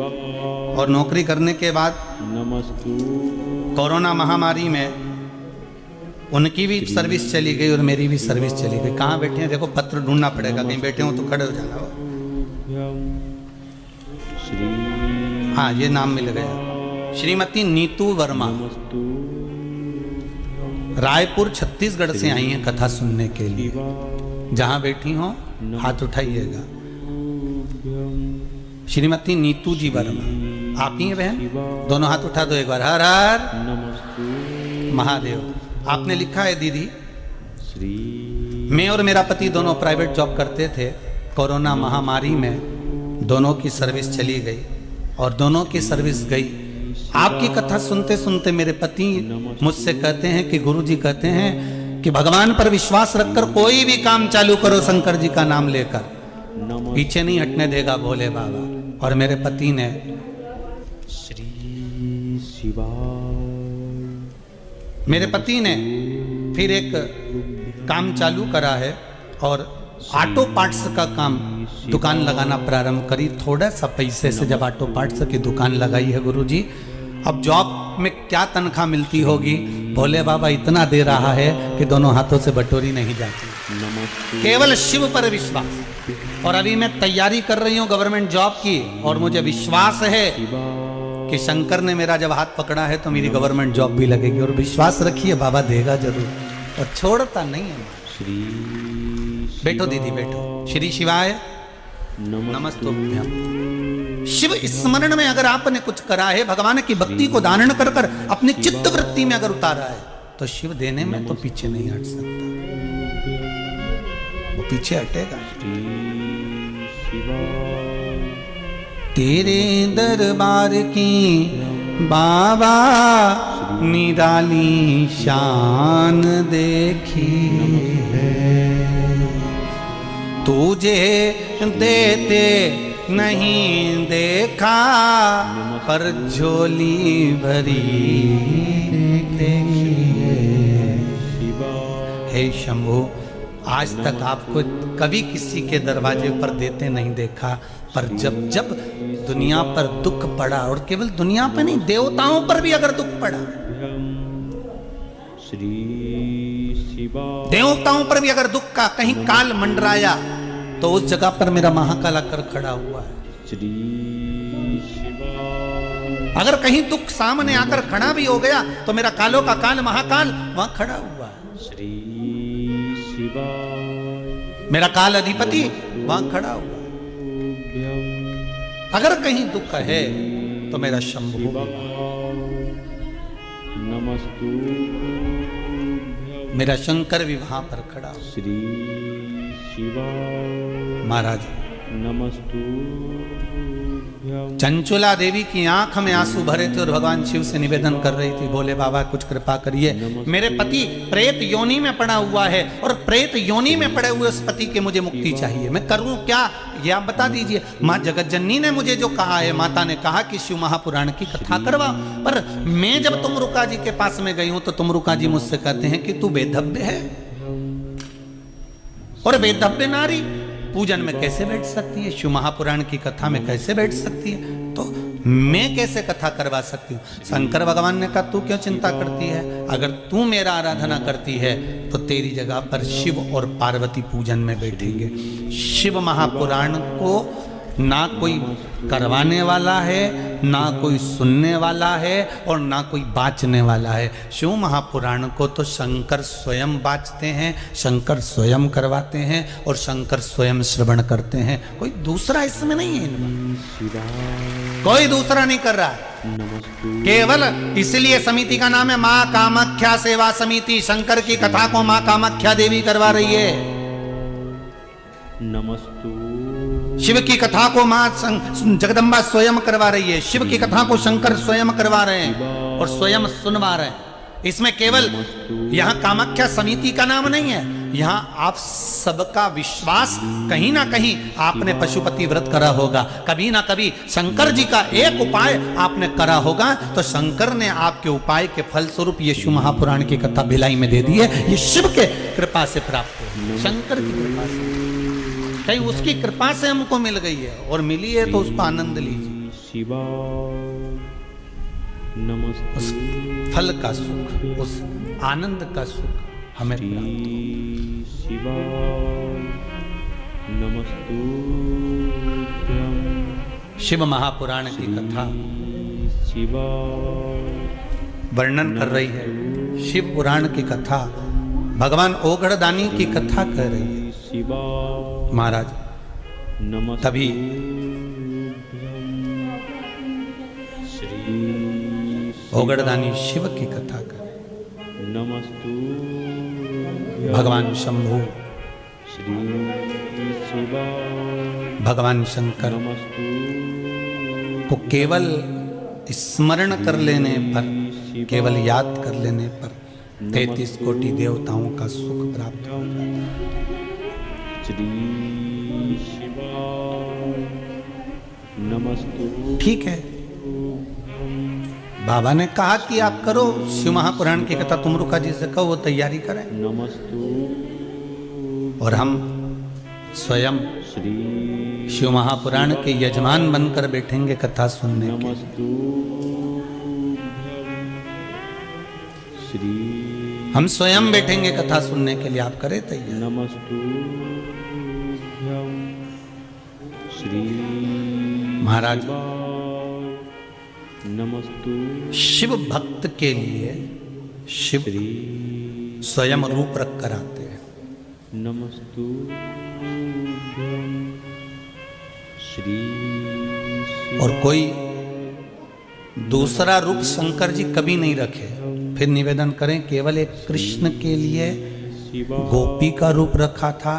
और नौकरी करने के बाद कोरोना महामारी में उनकी भी सर्विस चली गई और मेरी भी सर्विस चली गई। कहाँ बैठे हैं देखो, पत्र ढूंढना पड़ेगा, कहीं बैठे हो तो खड़े हो जाना। हाँ ये नाम मिल गया, श्रीमती नीतू वर्मा, रायपुर छत्तीसगढ़ से आई हैं कथा सुनने के लिए। जहां बैठी हो हाथ उठाइएगा। श्रीमती नीतू जी वर्मा, आप ही हैं बहन? दोनों हाथ उठा दो एक बार। हर हर महादेव। आपने लिखा है दीदी, मैं और मेरा पति दोनों प्राइवेट जॉब करते थे, कोरोना महामारी में दोनों की सर्विस चली गई और दोनों की सर्विस गई। आपकी कथा सुनते सुनते मेरे पति मुझसे कहते हैं कि गुरुजी कहते हैं कि भगवान पर विश्वास रखकर कोई भी काम चालू करो, शंकर जी का नाम लेकर, पीछे नहीं हटने देगा भोले बाबा। और मेरे पति ने फिर एक काम चालू करा है और ऑटो पार्ट्स का काम दुकान लगाना प्रारंभ करी। थोड़ा सा पैसे से जब ऑटो पार्ट्स की दुकान लगाई है गुरुजी, अब जॉब में क्या तनख्वाह मिलती होगी, भोले बाबा इतना दे रहा है कि दोनों हाथों से बटोरी नहीं जाती। केवल शिव पर विश्वास। और अभी मैं तैयारी कर रही हूँ गवर्नमेंट जॉब की, और मुझे विश्वास है कि शंकर ने मेरा जब हाथ पकड़ा है तो मेरी गवर्नमेंट जॉब भी लगेगी। और विश्वास रखिए बाबा देगा जरूर, और छोड़ता नहीं है। बैठो दीदी बैठो। श्री शिवाय नमस्तुभ्यं। शिव स्मरण में अगर आपने कुछ करा है, भगवान की भक्ति को धारण कर कर अपनी चित्त वृत्ति में अगर उतारा है, तो शिव देने में तो पीछे नहीं हट सकता, वो पीछे हटेगा। तेरे दरबार की बाबा निराली शान देखी है, तुझे देते नहीं देखा पर झोली भरी देखी है। शंभु, आज तक आपको कभी किसी के दरवाजे पर देते नहीं देखा, पर जब जब दुनिया पर दुख पड़ा, और केवल दुनिया पर नहीं देवताओं पर भी अगर दुख पड़ा, देवताओं पर भी अगर दुख का कहीं काल मंडराया, तो उस जगह पर मेरा महाकाल आकर खड़ा हुआ है। अगर कहीं दुख सामने आकर खड़ा भी हो गया, तो मेरा कालों का काल महाकाल वहां खड़ा हुआ है। मेरा काल अधिपति वहां खड़ा हुआ। अगर कहीं दुख है तो मेरा शंभु, मेरा शंकर भी वहां पर खड़ा। महाराज नमस्तुभ्यं चंचुला देवी की आंख में आंसू भरे थे और भगवान शिव से निवेदन कर रही थी, बोले बाबा कुछ कृपा करिए, मेरे पति प्रेत योनि में पड़ा हुआ है और प्रेत योनि में पड़े हुए उस पति के मुझे मुक्ति चाहिए, मैं करूं क्या, ये आप बता दीजिए। माँ जगत जननी ने मुझे जो कहा है, माता ने कहा कि शिव महापुराण की कथा करवा, पर मैं जब तुमरुका जी के पास में गई हूं तो तुमरुका जी मुझसे कहते हैं कि तू वेदव्य है और वेदव्य नारी पूजन में कैसे बैठ सकती है, शिव महापुराण की कथा में कैसे बैठ सकती है, तो मैं कैसे कथा करवा सकती हूँ। शंकर भगवान ने कहा तू क्यों चिंता करती है, अगर तू मेरा आराधना करती है तो तेरी जगह पर शिव और पार्वती पूजन में बैठेंगे। शिव महापुराण को ना कोई करवाने वाला है, ना कोई सुनने वाला है और ना कोई बाचने वाला है। शिव महापुराण को तो शंकर स्वयं बाचते हैं, शंकर स्वयं करवाते हैं और शंकर स्वयं श्रवण करते हैं, कोई दूसरा इसमें नहीं है, इनमें कोई दूसरा नहीं कर रहा है। केवल इसलिए समिति का नाम है माँ कामाख्या सेवा समिति। शंकर की कथा को माँ कामाख्या देवी करवा रही है, शिव की कथा को माँ जगदम्बा स्वयं करवा रही है, शिव की कथा को शंकर स्वयं करवा रहे हैं और स्वयं सुनवा रहे हैं। इसमें केवल यहाँ कामाख्या समिति का नाम नहीं है, यहाँ आप सबका विश्वास, कहीं ना कहीं आपने पशुपति व्रत करा होगा, कभी ना कभी शंकर जी का एक उपाय आपने करा होगा, तो शंकर ने आपके उपाय के फल स्वरूप ये शिव महापुराण की कथा भिलाई में दे दी है। ये शिव के कृपा से प्राप्त है, शंकर की कृपा से, कहीं उसकी कृपा से हमको मिल गई है और मिली है तो उसका आनंद लीजिए। शिवा उस फल का सुख, उस आनंद का सुख हमें प्राप्त हो। शिवा नमस्तुभ्यं शिव महापुराण की कथा शिवा वर्णन कर रही है, शिव पुराण की कथा भगवान ओगड़दानी की कथा कह रही है। शिवा महाराज तभी ओगड़दानी शिव की कथा करे, भगवान शंभु, भगवान शंकर को केवल स्मरण कर लेने पर, केवल याद कर लेने पर 33 कोटि देवताओं का सुख प्राप्त हो जाता है। ठीक है, बाबा ने कहा कि आप करो शिव महापुराण की कथा, तुमरुका जी से कहो वो तैयारी करें और हम स्वयं शिव महापुराण के यजमान बनकर बैठेंगे कथा सुनने के। हम स्वयं बैठेंगे कथा सुनने के लिए, आप करें तैयार। महाराज शिव भक्त के लिए शिव स्वयं रूप रख कर आते हैं। और कोई दूसरा रूप शंकर जी कभी नहीं रखे। फिर निवेदन करें, केवल एक कृष्ण के लिए गोपी का रूप रखा था,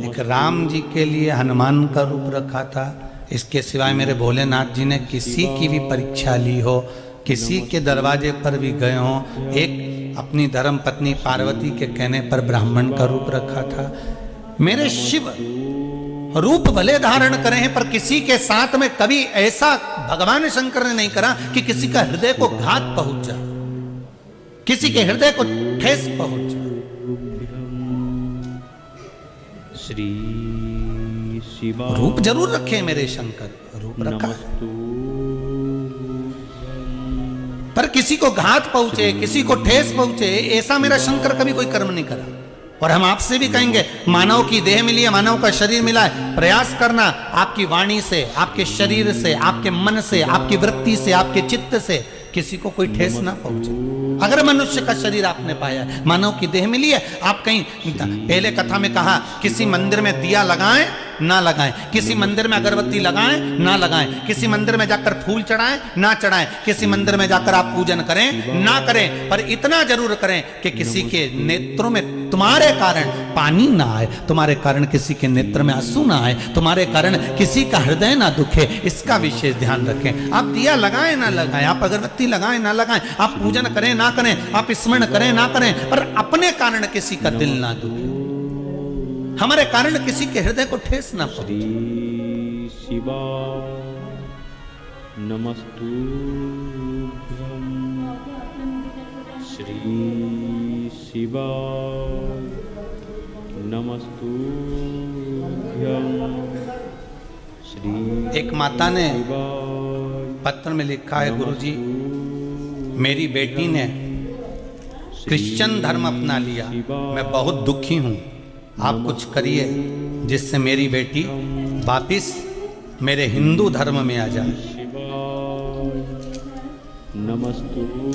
एक राम जी के लिए हनुमान का रूप रखा था। इसके सिवाय मेरे भोलेनाथ जी ने किसी की भी परीक्षा ली हो, किसी के दरवाजे पर भी गए हो, एक अपनी धर्म पत्नी पार्वती के कहने पर ब्राह्मण का रूप रखा था। मेरे शिव रूप भले धारण करे हैं, पर किसी के साथ में कभी ऐसा भगवान शंकर ने नहीं करा कि किसी का हृदय को घात पहुंच जाए, किसी के हृदय को ठेस पहुंच जाए। श्री शिवा रूप जरूर रखे मेरे शंकर, रूप रखा है, पर किसी को घात पहुंचे, किसी को ठेस पहुंचे, ऐसा मेरा शंकर कभी कोई कर्म नहीं करा। और हम आपसे भी कहेंगे, मानव की देह मिली है, मानव का शरीर मिला है, प्रयास करना आपकी वाणी से, आपके शरीर से, आपके मन से, आपकी वृत्ति से, आपके चित्त से किसी को कोई ठेस ना पहुंचे। अगर मनुष्य का शरीर आपने पाया है, मानव की देह मिली है, आप कहीं पहले कथा में कहा किसी मंदिर में दिया लगाएं ना लगाएं, किसी मंदिर में अगरबत्ती लगाएं ना लगाएं, किसी मंदिर में जाकर फूल चढ़ाएं ना चढ़ाएं, किसी मंदिर में जाकर आप पूजन करें ना करें, पर इतना जरूर करें कि किसी के नेत्रों में तुम्हारे कारण पानी ना आए, तुम्हारे कारण किसी के नेत्र में आंसू ना आए, तुम्हारे कारण किसी का हृदय ना दुखे, इसका विशेष ध्यान रखें। आप दिया लगाएं ना लगाएं, आप अगरबत्ती लगाएं ना लगाएं, आप पूजन करें ना करें, आप स्मरण करें ना करें, पर अपने कारण किसी का दिल ना दुखे, हमारे कारण किसी के हृदय को ठेस ना पहुंचे। श्री शिवा नमस्तुभ्यं। श्री शिवा नमस्तुभ्यं। श्री एक माता ने शिवाय पत्र में लिखा है, गुरुजी मेरी बेटी ने क्रिश्चियन धर्म अपना लिया, मैं बहुत दुखी हूं, आप कुछ करिए जिससे मेरी बेटी वापिस मेरे हिंदू धर्म में आ जाए। शिवाय नमस्तुभ्यं।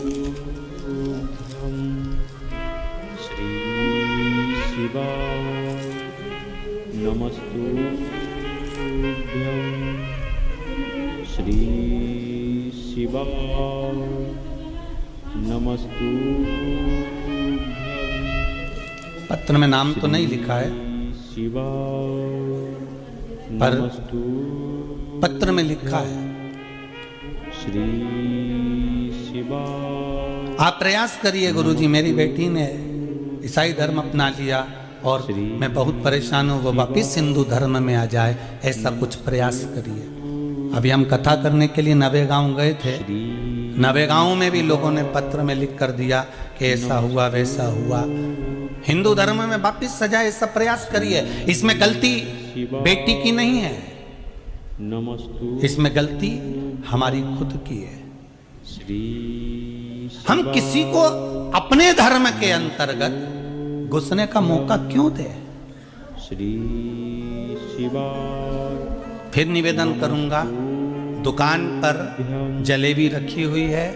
श्री शिवाय नमस्तुभ्यं। श्री शिवाय नमस्तुभ्यं। पत्र में नाम तो नहीं लिखा है, पर पत्र में लिखा है। श्री शिवाय आप प्रयास करिए, गुरुजी मेरी बेटी ने ईसाई धर्म अपना लिया और मैं बहुत परेशान हूँ, वो वापिस हिंदू धर्म में आ जाए, ऐसा कुछ प्रयास करिए। अभी हम कथा करने के लिए नवेगांव गए थे, नवेगांव में भी लोगों ने पत्र में लिख कर दिया कि ऐसा हुआ वैसा हुआ, हिंदू धर्म में वापिस सजाए, ऐसा प्रयास करिए। इसमें गलती बेटी की नहीं है, इसमें गलती हमारी खुद की है। हम किसी को अपने धर्म के अंतर्गत घुसने का मौका क्यों दे। श्री शिवाय फिर निवेदन करूंगा, दुकान पर जलेबी रखी हुई है,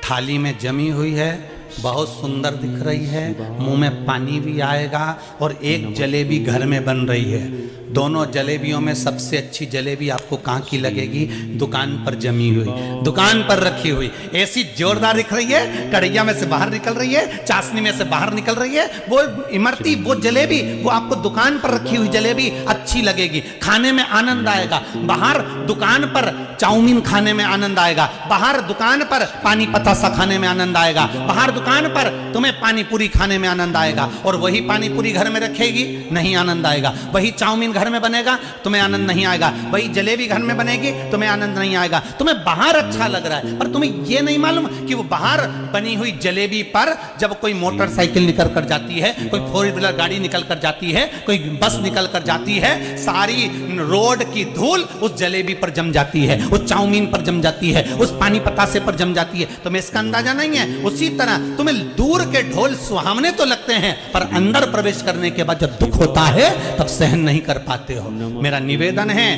थाली में जमी हुई है, बहुत सुंदर दिख रही है, मुंह में पानी भी आएगा, और एक जलेबी घर में बन रही है। दोनों जलेबियों में सबसे अच्छी जलेबी आपको कहाँ की लगेगी? दुकान पर जमी हुई, दुकान पर रखी हुई, ऐसी जोरदार दिख रही है, कढ़ैया में से बाहर निकल रही है, चाशनी में से बाहर निकल रही है, वो इमरती, वो जलेबी, वो आपको दुकान पर रखी हुई जलेबी अच्छी लगेगी, खाने में आनंद आएगा। बाहर दुकान पर चाउमीन खाने में आनंद आएगा, बाहर दुकान पर पानी पतासा खाने में आनंद आएगा, बाहर दुकान पर तुम्हें पानी पूरी खाने में आनंद आएगा, और वही पानी पूरी घर में रखेगी, नहीं आनंद आएगा। वही चाउमीन घर में बनेगा, तुम्हें आनंद नहीं आएगा। वही जलेबी घर में बनेगी, तुम्हें आनंद नहीं आएगा। तुम्हें बाहर अच्छा लग रहा है, पर तुम्हें यह नहीं मालूम कि वो बाहर बनी हुई जलेबी पर जब कोई मोटरसाइकिल निकल कर जाती है, कोई 4 व्हीलर गाड़ी निकल कर जाती है, कोई बस निकल कर जाती है, सारी रोड की धूल उस जलेबी पर जम जाती है, उस चाउमीन पर जम जाती है, उस पानी पतासे पर जम जाती है। तुम्हें इसका अंदाजा नहीं है। उसी तरह तुम्हें दूर के ढोल सुहावने तो लगते हैं, पर अंदर प्रवेश करने के बाद जब दुख होता है तब सहन नहीं कर पाते हो। मेरा निवेदन है,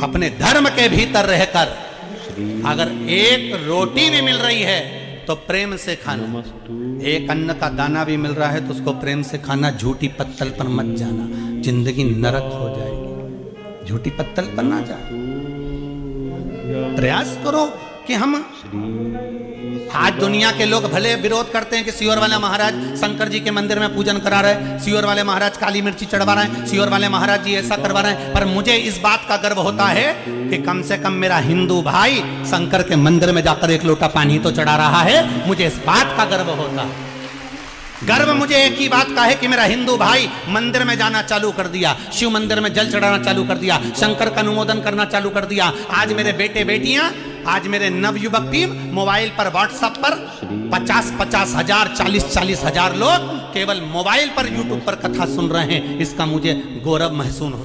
अपने धर्म के भीतर रहकर अगर एक रोटी भी मिल रही है तो प्रेम से खाना, एक अन्न का दाना भी मिल रहा है तो उसको प्रेम से खाना। झूठी पत्तल पर मत जाना, जिंदगी नरक हो जाएगी। झूठी पत्तल पर ना जाओ। प्रयास करो कि हम, आज दुनिया के लोग भले विरोध करते हैं कि सियोर वाले महाराज शंकर जी के मंदिर में पूजन करा रहे, सियोर वाले महाराज काली मिर्ची चढ़वा रहे हैं, सियोर वाले महाराज जी ऐसा करवा रहे हैं, पर मुझे इस बात का गर्व होता है कि कम से कम मेरा हिंदू भाई शंकर के मंदिर में जाकर 1 लोटा पानी तो चढ़ा रहा है। मुझे इस बात का गर्व होता है। गर्व मुझे एक ही बात का है कि मेरा हिंदू भाई मंदिर में जाना चालू कर दिया, शिव मंदिर में जल चढ़ाना चालू कर दिया, शंकर का अनुमोदन करना चालू कर दिया। आज मेरे बेटे बेटियां, आज मेरे नवयुवक टीम मोबाइल पर, व्हाट्सएप पर 50-50 हजार, 40-40 हजार लोग केवल मोबाइल पर, यूट्यूब पर कथा सुन रहे हैं। इसका मुझे गौरव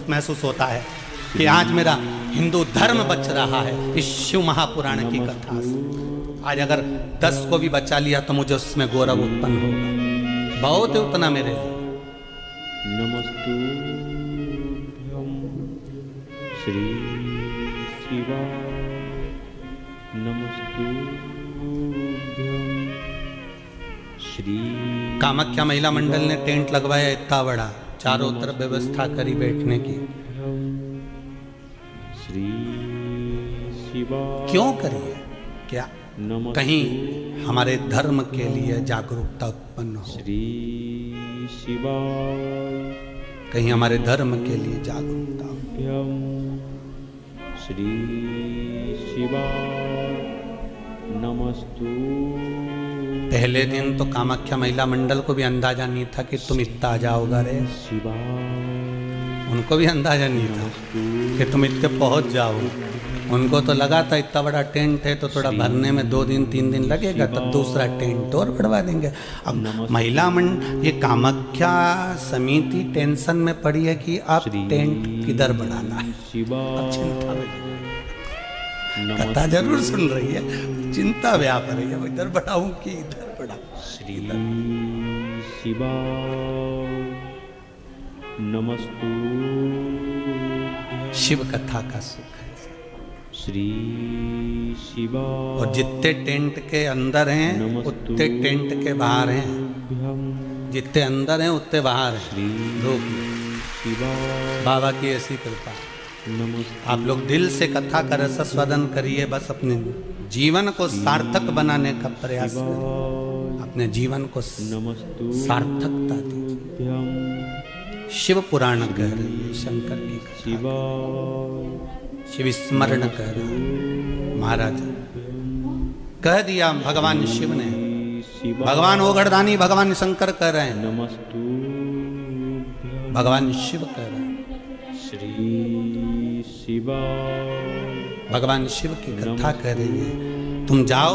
महसूस होता है कि आज मेरा हिंदू धर्म बच रहा है इस शिव महापुराण की कथा से। आज अगर 10 को भी बचा लिया तो मुझे उसमें गौरव उत्पन्न होगा, बहुत है उतना मेरे लिए। नमस्तुभ्यं श्री शिवाय नमस्तुभ्यं श्री। कामाख्या महिला मंडल ने टेंट लगवाया इतना बड़ा, चारों तरफ व्यवस्था करी बैठने की। शिवाय क्यों करिए? क्या नमस्तु कहीं हमारे धर्म के लिए जागरूकता उत्पन्न हो, श्री शिवाय कहीं हमारे धर्म के लिए जागरूकता हो। भ्यम श्री शिवाय नमस्तु पहले दिन तो कामाख्या महिला मंडल को भी अंदाजा नहीं था कि तुम इतना आ जाओगा रे, शिवाय उनको भी अंदाजा नहीं था कि तुम इतने पहुंच जाओ। उनको तो लगा था इतना बड़ा टेंट है तो थोड़ा भरने में 2 दिन 3 दिन लगेगा, तब दूसरा टेंट और बढ़वा देंगे। अब महिला मंडल ये कामाख्या समिति टेंशन में पड़ी है कि अब टेंट किधर बढ़ाना है। अब चिंता में कथा जरूर सुन रही है, चिंता व्याप रही है, इधर बढ़ाऊं कि इधर बढ़ाऊं। श्री शिवाय नमस्तु शिव कथा का सुख है। श्री शिवाय और जितने टेंट के अंदर हैं उतने टेंट के बाहर हैं, जितने अंदर हैं उतने बाहर हैं। श्री लोग शिवाय बाबा की ऐसी कृपा। नमस्तु आप लोग दिल से कथा का रसस्वादन करिए, बस अपने जीवन को सार्थक बनाने का प्रयास करिए, अपने जीवन को नमस्तु सार्थकता दीजिए। भ्यम शिव पुराण कह रही है, शंकर की कथा, शिवाय शिव स्मरण कर रहा है। महाराज कह दिया भगवान शिव ने, शिवाय भगवान ओघड़दानी भगवान शंकर कह रहे हैं, नमस्तु भगवान शिव कह रहे हैं। श्री शिवाय भगवान शिव की कथा कह रही है। तुम जाओ,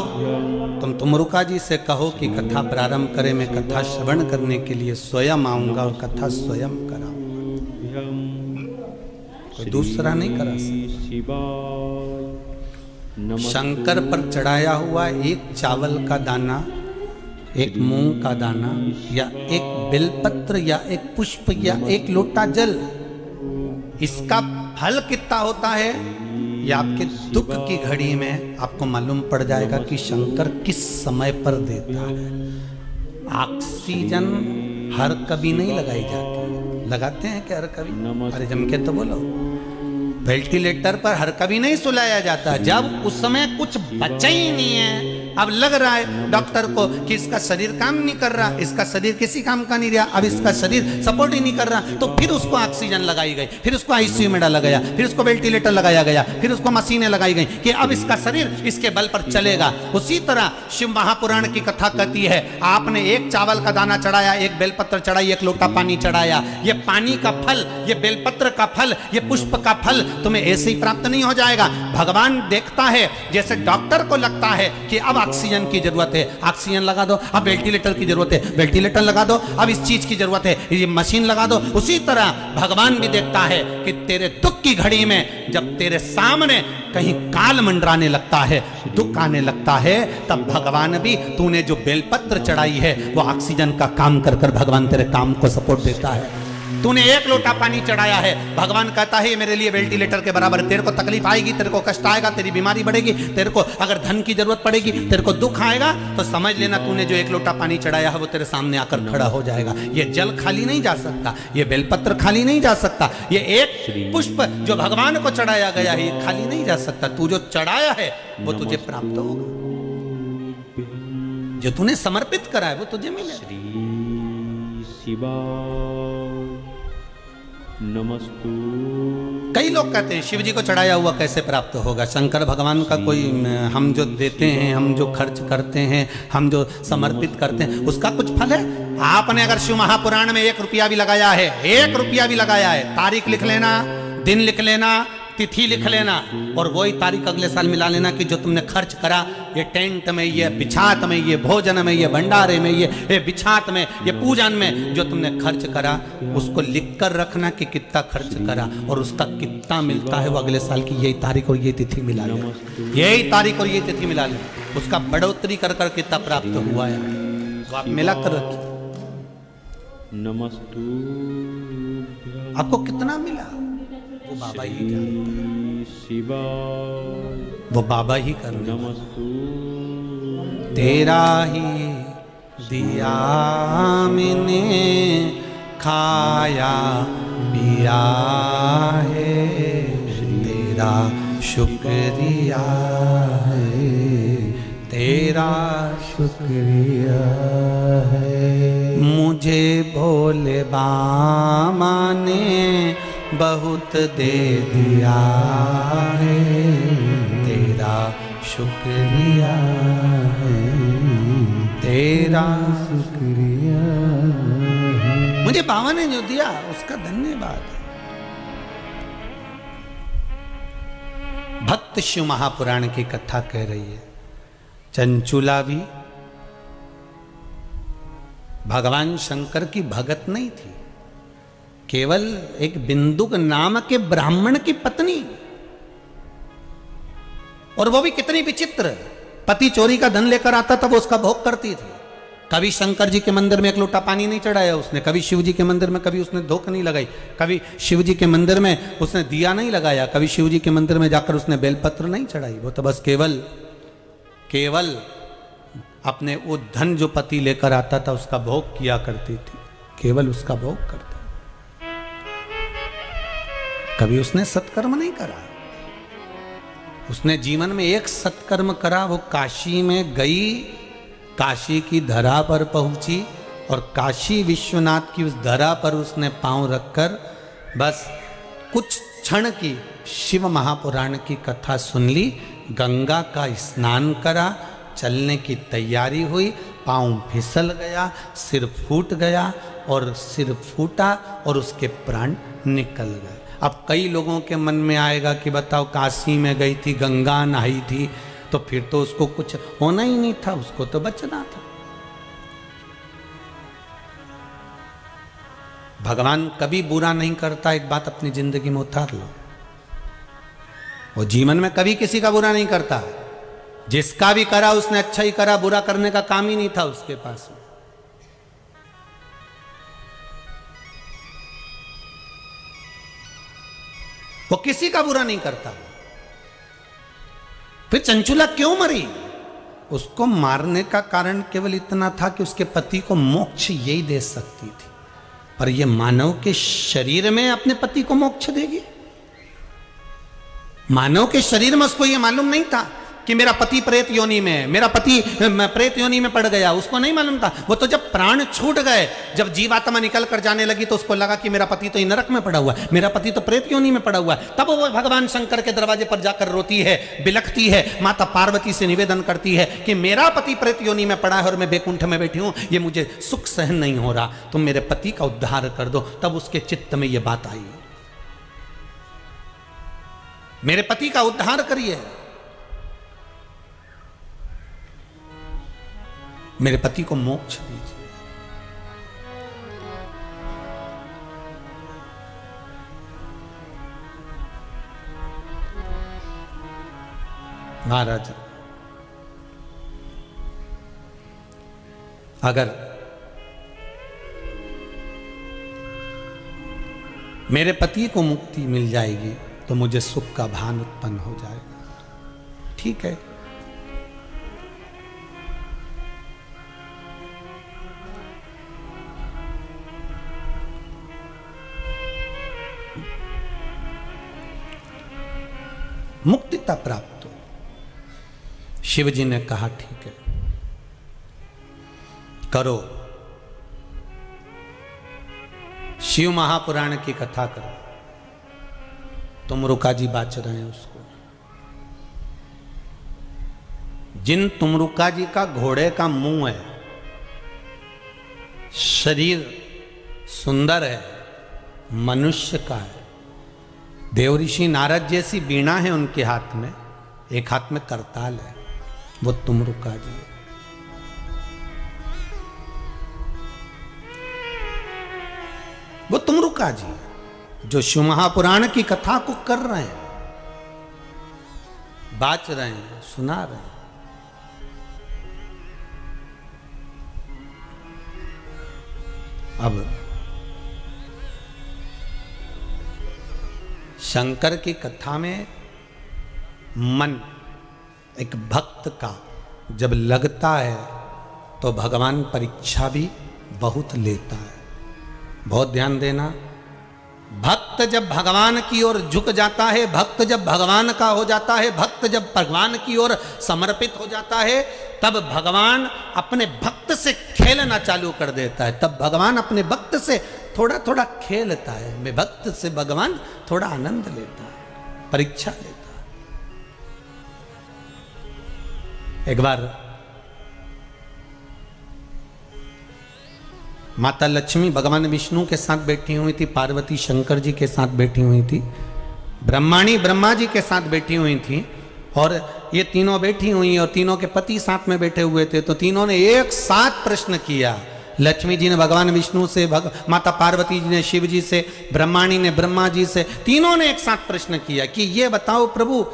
तुम तुमरुका जी से कहो कि कथा प्रारंभ करे, मैं कथा श्रवण करने के लिए स्वयं आऊंगा और कथा स्वयं कराऊंगा, कोई दूसरा नहीं करा सकता। शिवाय शंकर पर चढ़ाया हुआ एक चावल का दाना, एक मूंग का दाना, या एक बेलपत्र, या एक पुष्प, या एक लोटा जल, इसका फल कितना होता है ये आपके दुख की घड़ी में आपको मालूम पड़ जाएगा कि शंकर किस समय पर देता है। ऑक्सीजन हर कभी नहीं लगाई जाती है, लगाते हैं क्या हर कभी? अरे जम के तो बोलो। वेंटिलेटर पर हर कभी नहीं सुलाया जाता, जब उस समय कुछ बचा ही नहीं है, अब लग रहा है डॉक्टर को कि इसका शरीर काम नहीं कर रहा, इसका शरीर किसी काम का नहीं रहा, अब इसका शरीर सपोर्ट ही नहीं कर रहा, तो फिर उसको ऑक्सीजन लगाई गई, फिर उसको आईसीयू में डाला गया, फिर उसको वेंटिलेटर लगाया गया, फिर उसको मशीनें लगाई गई कि अब इसका शरीर इसके बल पर चलेगा। उसी तरह शिव महापुराण की कथा कहती है, आपने एक चावल का दाना चढ़ाया, एक बेलपत्र चढ़ाई, एक लोटा पानी चढ़ाया, ये पानी का फल, ये बेलपत्र का फल, ये पुष्प का फल तुम्हें ऐसे ही प्राप्त नहीं हो जाएगा। भगवान देखता है, जैसे डॉक्टर को लगता है कि अब ऑक्सीजन की जरूरत है, ऑक्सीजन लगा दो, अब वेंटिलेटर की जरूरत है, वेंटिलेटर लगा दो, अब इस चीज की जरूरत है, ये मशीन लगा दो। उसी तरह भगवान भी देखता है कि तेरे दुख की घड़ी में जब तेरे सामने कहीं काल मंडराने लगता है, दुख आने लगता है, तब भगवान भी, तूने जो बेलपत्र चढ़ाई है वो ऑक्सीजन का काम कर कर भगवान तेरे काम को सपोर्ट देता है। तूने एक लोटा पानी चढ़ाया है, भगवान कहता है ये मेरे लिए वेंटिलेटर के बराबर है। तेरे को तकलीफ आएगी, तेरे को कष्ट आएगा, तेरी बीमारी बढ़ेगी, तेरे को अगर धन की जरूरत पड़ेगी, तेरे को दुख आएगा, तो समझ लेना तूने जो एक लोटा पानी चढ़ाया है वो तेरे सामने आकर खड़ा हो जाएगा। ये जल खाली नहीं जा सकता, ये बेलपत्र खाली नहीं जा सकता, ये एक पुष्प जो भगवान को चढ़ाया गया है ये खाली नहीं जा सकता। तू जो चढ़ाया है वो तुझे प्राप्त होगा, जो तूने समर्पित करा है वो तुझे मिलेगा। श्री शिवाय नमस्तु। कई लोग कहते हैं शिव जी को चढ़ाया हुआ कैसे प्राप्त होगा? शंकर भगवान का कोई, हम जो देते हैं, हम जो खर्च करते हैं, हम जो समर्पित करते हैं, उसका कुछ फल है? आपने अगर शिव महापुराण में 1 रुपया भी लगाया है, 1 रुपया भी लगाया है, तारीख लिख लेना, दिन लिख लेना, तिथि लिख लेना, और वही तारीख अगले साल मिला लेना कि जो तुमने खर्च करा, ये टेंट में, ये बिछात में, ये भोजन में, ये भंडारे में, ये बिछात में, ये पूजन में जो तुमने खर्च करा, उसको लिख कर रखना कि कितना खर्च करा और उसका कितना मिलता है, वो अगले साल की यही तारीख और ये तिथि मिला लेना, यही तारीख और ये तिथि मिला लेना, उसका बढ़ोतरी कर कर कितना प्राप्त हुआ है वो आप मिला कर रखिए। नमस्तु। आपको कितना मिला वो बाबा ही जानता है, शिवाय वो बाबा ही करने वाला। नमस्तु। तेरा ही दिया मैंने खाया पिया है, तेरा शुक्रिया है, तेरा शुक्रिया है। मुझे भोले बाबा ने बहुत दे दिया है, तेरा शुक्रिया है, तेरा शुक्रिया है। मुझे बाबा ने जो दिया उसका धन्यवाद है। भक्त शिव महापुराण की कथा कह रही है, चंचुला भी भगवान शंकर की भगत नहीं थी, केवल एक बिंदुक नाम के ब्राह्मण की पत्नी, और वो भी कितनी विचित्र, पति चोरी का धन लेकर आता था वो उसका भोग करती थी। कभी शंकर जी के मंदिर में एक लोटा पानी नहीं चढ़ाया उसने, कभी शिव जी के मंदिर में कभी उसने धोख नहीं लगाई, कभी शिव जी के मंदिर में उसने दिया नहीं लगाया, कभी शिव जी के मंदिर में जाकर उसने बेलपत्र नहीं चढ़ाई। वो तो बस केवल अपने वो धन जो पति लेकर आता था उसका भोग किया करती थी, केवल उसका भोग करती। कभी उसने सत्कर्म नहीं करा। उसने जीवन में एक सत्कर्म करा, वो काशी में गई, काशी की धरा पर पहुंची और काशी विश्वनाथ की उस धरा पर उसने पांव रखकर बस कुछ क्षण की शिव महापुराण की कथा सुन ली, गंगा का स्नान करा, चलने की तैयारी हुई, पांव फिसल गया, सिर फूट गया और सिर फूटा और उसके प्राण निकल गए। अब कई लोगों के मन में आएगा कि बताओ काशी में गई थी, गंगा नहाई थी, तो फिर तो उसको कुछ होना ही नहीं था, उसको तो बचना था। भगवान कभी बुरा नहीं करता, एक बात अपनी जिंदगी में उतार लो। वो जीवन में कभी किसी का बुरा नहीं करता, जिसका भी करा उसने अच्छा ही करा, बुरा करने का काम ही नहीं था उसके पास। वो किसी का बुरा नहीं करता। फिर चंचुला क्यों मरी? उसको मारने का कारण केवल इतना था कि उसके पति को मोक्ष यही दे सकती थी, पर यह मानव के शरीर में अपने पति को मोक्ष देगी? मानव के शरीर में उसको यह मालूम नहीं था कि मेरा पति प्रेत योनि में है, मेरा पति प्रेत योनि में पड़ गया, उसको नहीं मालूम था। वो तो जब प्राण छूट गए, जब जीवात्मा निकल कर जाने लगी तो उसको लगा कि मेरा पति तो नरक में पड़ा हुआ है, मेरा पति तो प्रेत योनि में पड़ा हुआ है। तब वो भगवान शंकर के दरवाजे पर जाकर रोती है, बिलखती है, माता पार्वती से निवेदन करती है कि मेरा पति प्रेत योनि में पड़ा है और मैं बैकुंठ में बैठी हूं, ये मुझे सुख सहन नहीं हो रहा, तुम मेरे पति का उद्धार कर दो। तब उसके चित्त में यह बात आई, मेरे पति का उद्धार करिए, मेरे पति को मोक्ष दीजिए। महाराज, अगर मेरे पति को मुक्ति मिल जाएगी तो मुझे सुख का भान उत्पन्न हो जाएगा। ठीक है, मुक्तिता प्राप्त हो। शिव जी ने कहा ठीक है, करो, शिव महापुराण की कथा करो। तुमरुका जी बाच रहे हैं उसको। जिन तुमरुका जी का घोड़े का मुंह है, शरीर सुंदर है, मनुष्य का है, देवऋषि नारद जैसी वीणा है उनके हाथ में, एक हाथ में करताल है, वो तुमरुका जी है। वो तुमरुका जी है जो शिव महापुराण की कथा को कर रहे हैं, बाच रहे हैं, सुना रहे हैं। अब शंकर की कथा में मन एक भक्त का जब लगता है तो भगवान परीक्षा भी बहुत लेता है। बहुत ध्यान देना, भक्त भक्त जब भगवान की ओर झुक जाता है, भक्त जब भगवान का हो जाता है, भक्त जब भगवान की ओर समर्पित हो जाता है, तब भगवान अपने भक्त से खेलना चालू कर देता है। तब भगवान अपने भक्त से थोड़ा थोड़ा खेलता है। मैं भक्त से भगवान थोड़ा आनंद लेता है, परीक्षा लेता है। एक बार माता लक्ष्मी भगवान विष्णु के साथ बैठी हुई थी, पार्वती शंकर जी के साथ बैठी हुई थी, ब्रह्माणी ब्रह्मा जी के साथ बैठी हुई थी, और ये तीनों बैठी हुई और तीनों के पति साथ में बैठे हुए थे। तो तीनों ने एक साथ प्रश्न किया। लक्ष्मी जी ने भगवान विष्णु से, माता पार्वती जी ने शिव जी से, ब्रह्माणी ने ब्रह्मा जी से, तीनों ने एक साथ प्रश्न किया कि ये बताओ प्रभु,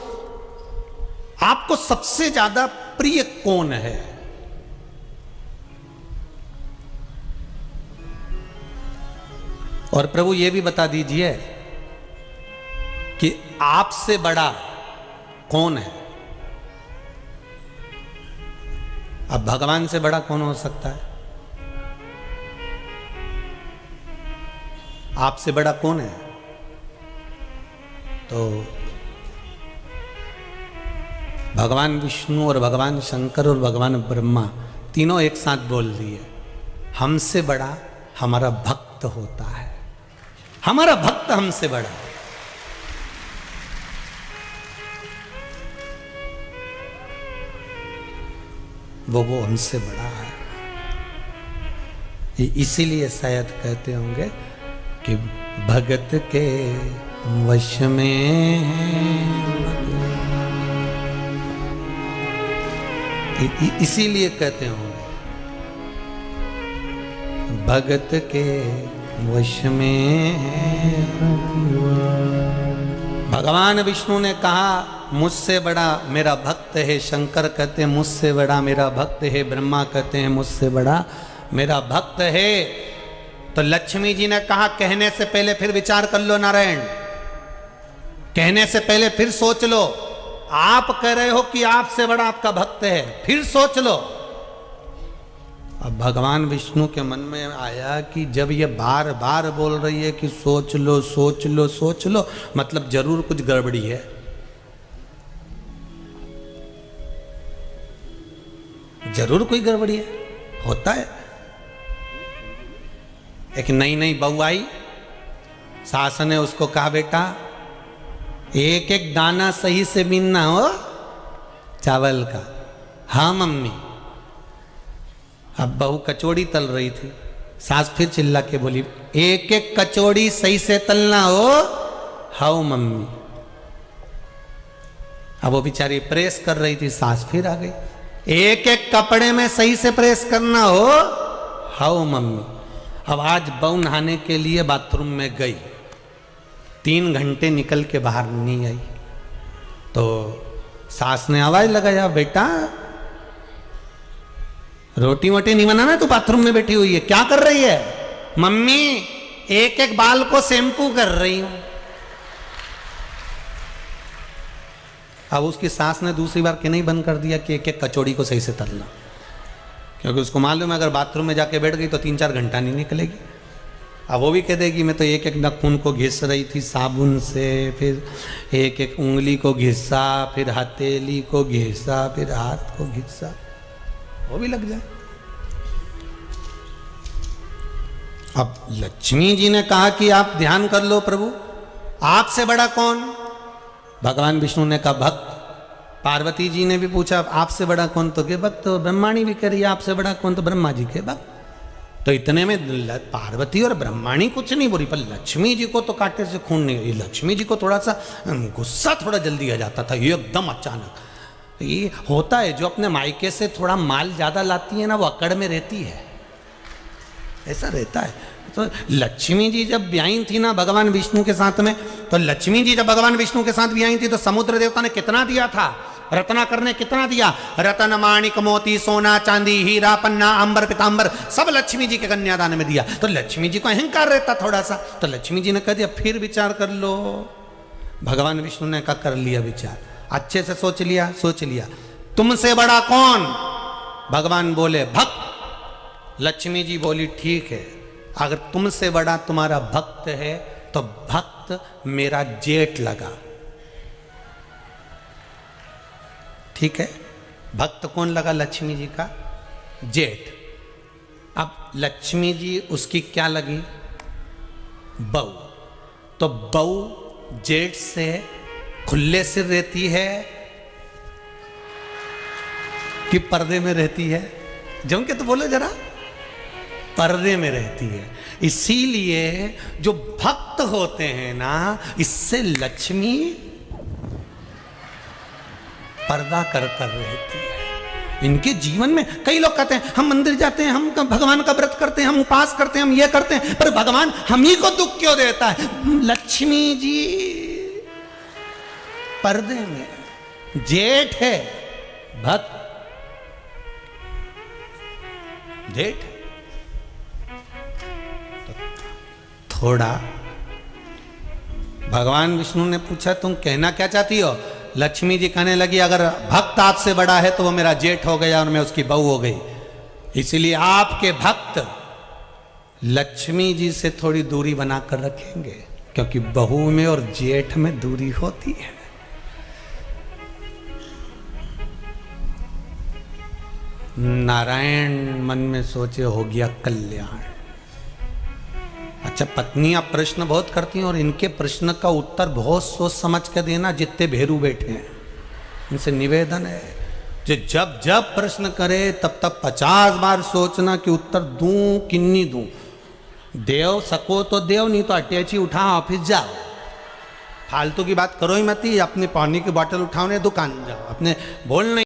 आपको सबसे ज्यादा प्रिय कौन है? और प्रभु ये भी बता दीजिए कि आपसे बड़ा कौन है? अब भगवान से बड़ा कौन हो सकता है? आपसे बड़ा कौन है? तो भगवान विष्णु और भगवान शंकर और भगवान ब्रह्मा तीनों एक साथ बोल दिए, हमसे बड़ा हमारा भक्त होता है, हमारा भक्त हमसे बड़ा है। वो हमसे बड़ा है। इसीलिए शायद कहते होंगे कि भगत के वश में इसीलिए कहते होंगे भगत के वश में। भगवान विष्णु ने कहा मुझसे बड़ा मेरा भक्त है, शंकर कहते हैं मुझसे बड़ा मेरा भक्त है, ब्रह्मा कहते हैं मुझसे बड़ा मेरा भक्त है। तो लक्ष्मी जी ने कहा कहने से पहले फिर विचार कर लो नारायण, कहने से पहले फिर सोच लो। आप कह रहे हो कि आपसे बड़ा आपका भक्त है, फिर सोच लो। अब भगवान विष्णु के मन में आया कि जब ये बार बार बोल रही है कि सोच लो सोच लो सोच लो, मतलब जरूर कुछ गड़बड़ी है। जरूर कोई गड़बड़ी है, होता है। एक नई नई बहू आई, सास ने उसको कहा बेटा एक एक दाना सही से बीनना हो चावल का। हाँ मम्मी। अब बहू कचौड़ी तल रही थी, सास फिर चिल्ला के बोली एक एक कचौड़ी सही से तलना हो। हाँ मम्मी। अब वो बेचारी प्रेस कर रही थी, सास फिर आ गई एक एक कपड़े में सही से प्रेस करना हो। हाँ मम्मी। अब आज बहू नहाने के लिए बाथरूम में गई, 3 घंटे निकल के बाहर नहीं आई। तो सास ने आवाज लगाया बेटा रोटी वोटी नहीं बनाना, तू बाथरूम में बैठी हुई है, क्या कर रही है? मम्मी एक एक बाल को शैम्पू कर रही हूं। अब उसकी सास ने दूसरी बार के नहीं बंद कर दिया कि एक एक कचौड़ी को सही से तलना, क्योंकि उसको मालूम है अगर बाथरूम में जाके बैठ गई तो 3-4 घंटा नहीं निकलेगी। अब वो भी कह देगी मैं तो एक एक नाखून को घिस रही थी साबुन से, फिर एक एक उंगली को घिसा, फिर हथेली को घिसा, फिर हाथ को घिसा, वो भी लग जाए। अब लक्ष्मी जी ने कहा कि आप ध्यान कर लो प्रभु, आपसे बड़ा कौन? भगवान विष्णु ने कहा भक्त। पार्वती जी ने भी पूछा आपसे बड़ा कौन? तो के भक्त। तो ब्रह्माणी भी कह रही है आपसे बड़ा कौन? तो ब्रह्मा जी के भक्त। तो इतने में पार्वती और ब्रह्माणी कुछ नहीं बोली, पर लक्ष्मी जी को तो कांटे से खून नहीं। लक्ष्मी जी को थोड़ा सा गुस्सा थोड़ा जल्दी आ जाता था, एकदम अचानक। ये होता है, जो अपने मायके से थोड़ा माल ज्यादा लाती है ना, वो अकड़ में रहती है, ऐसा रहता है। तो लक्ष्मी जी जब ब्याई थी ना भगवान विष्णु के साथ में, तो लक्ष्मी जी जब भगवान विष्णु के साथ ब्याई थी तो समुद्र देवता ने कितना दिया था? रत्नाकर ने कितना दिया? रतन माणिक मोती सोना चांदी हीरा पन्ना अंबर पीतांबर सब लक्ष्मी जी के कन्यादान में दिया। तो लक्ष्मी जी को अहंकार रहता थोड़ा सा, तो लक्ष्मी जी ने कह दिया फिर विचार कर लो। भगवान विष्णु ने कहा कर लिया विचार, अच्छे से सोच लिया, सोच लिया। तुमसे बड़ा कौन? भगवान बोले भक्त। लक्ष्मी जी बोली ठीक है, अगर तुमसे बड़ा तुम्हारा भक्त है तो भक्त भक्त मेरा जेठ लगा। ठीक है, भक्त कौन लगा? लक्ष्मी जी का जेठ। अब लक्ष्मी जी उसकी क्या लगी? बहू। तो बहू जेठ से खुले सिर रहती है कि पर्दे में रहती है? जम के तो बोलो जरा। पर्दे में रहती है। इसीलिए जो भक्त होते हैं ना, इससे लक्ष्मी पर्दा कर रहती है इनके जीवन में। कई लोग कहते हैं हम मंदिर जाते हैं, हम भगवान का व्रत करते हैं, हम उपास करते हैं, हम ये करते हैं, पर भगवान हम ही को दुख क्यों देता है? लक्ष्मी जी पर्दे में, जेठ है भक्त, जेठ। तो थोड़ा भगवान विष्णु ने पूछा तुम कहना क्या चाहती हो? लक्ष्मी जी कहने लगी अगर भक्त आपसे बड़ा है तो वो मेरा जेठ हो गया और मैं उसकी बहू हो गई। इसलिए आपके भक्त लक्ष्मी जी से थोड़ी दूरी बनाकर रखेंगे, क्योंकि बहू में और जेठ में दूरी होती है। नारायण मन में सोचे हो गया कल्याण। अच्छा, पत्नियां प्रश्न बहुत करती हैं और इनके प्रश्न का उत्तर बहुत सोच समझ कर देना। जितने भेरू बैठे हैं इनसे निवेदन है जो जब जब प्रश्न करे तब तब 50 बार सोचना कि उत्तर दूं कि नहीं दूं। देव सको तो देव, नहीं तो अटैची उठाओ ऑफिस जाओ। फालतू की बात करो ही मत। अपने पानी की बोतल उठाओ ने दुकान जाओ। अपने बोल नहीं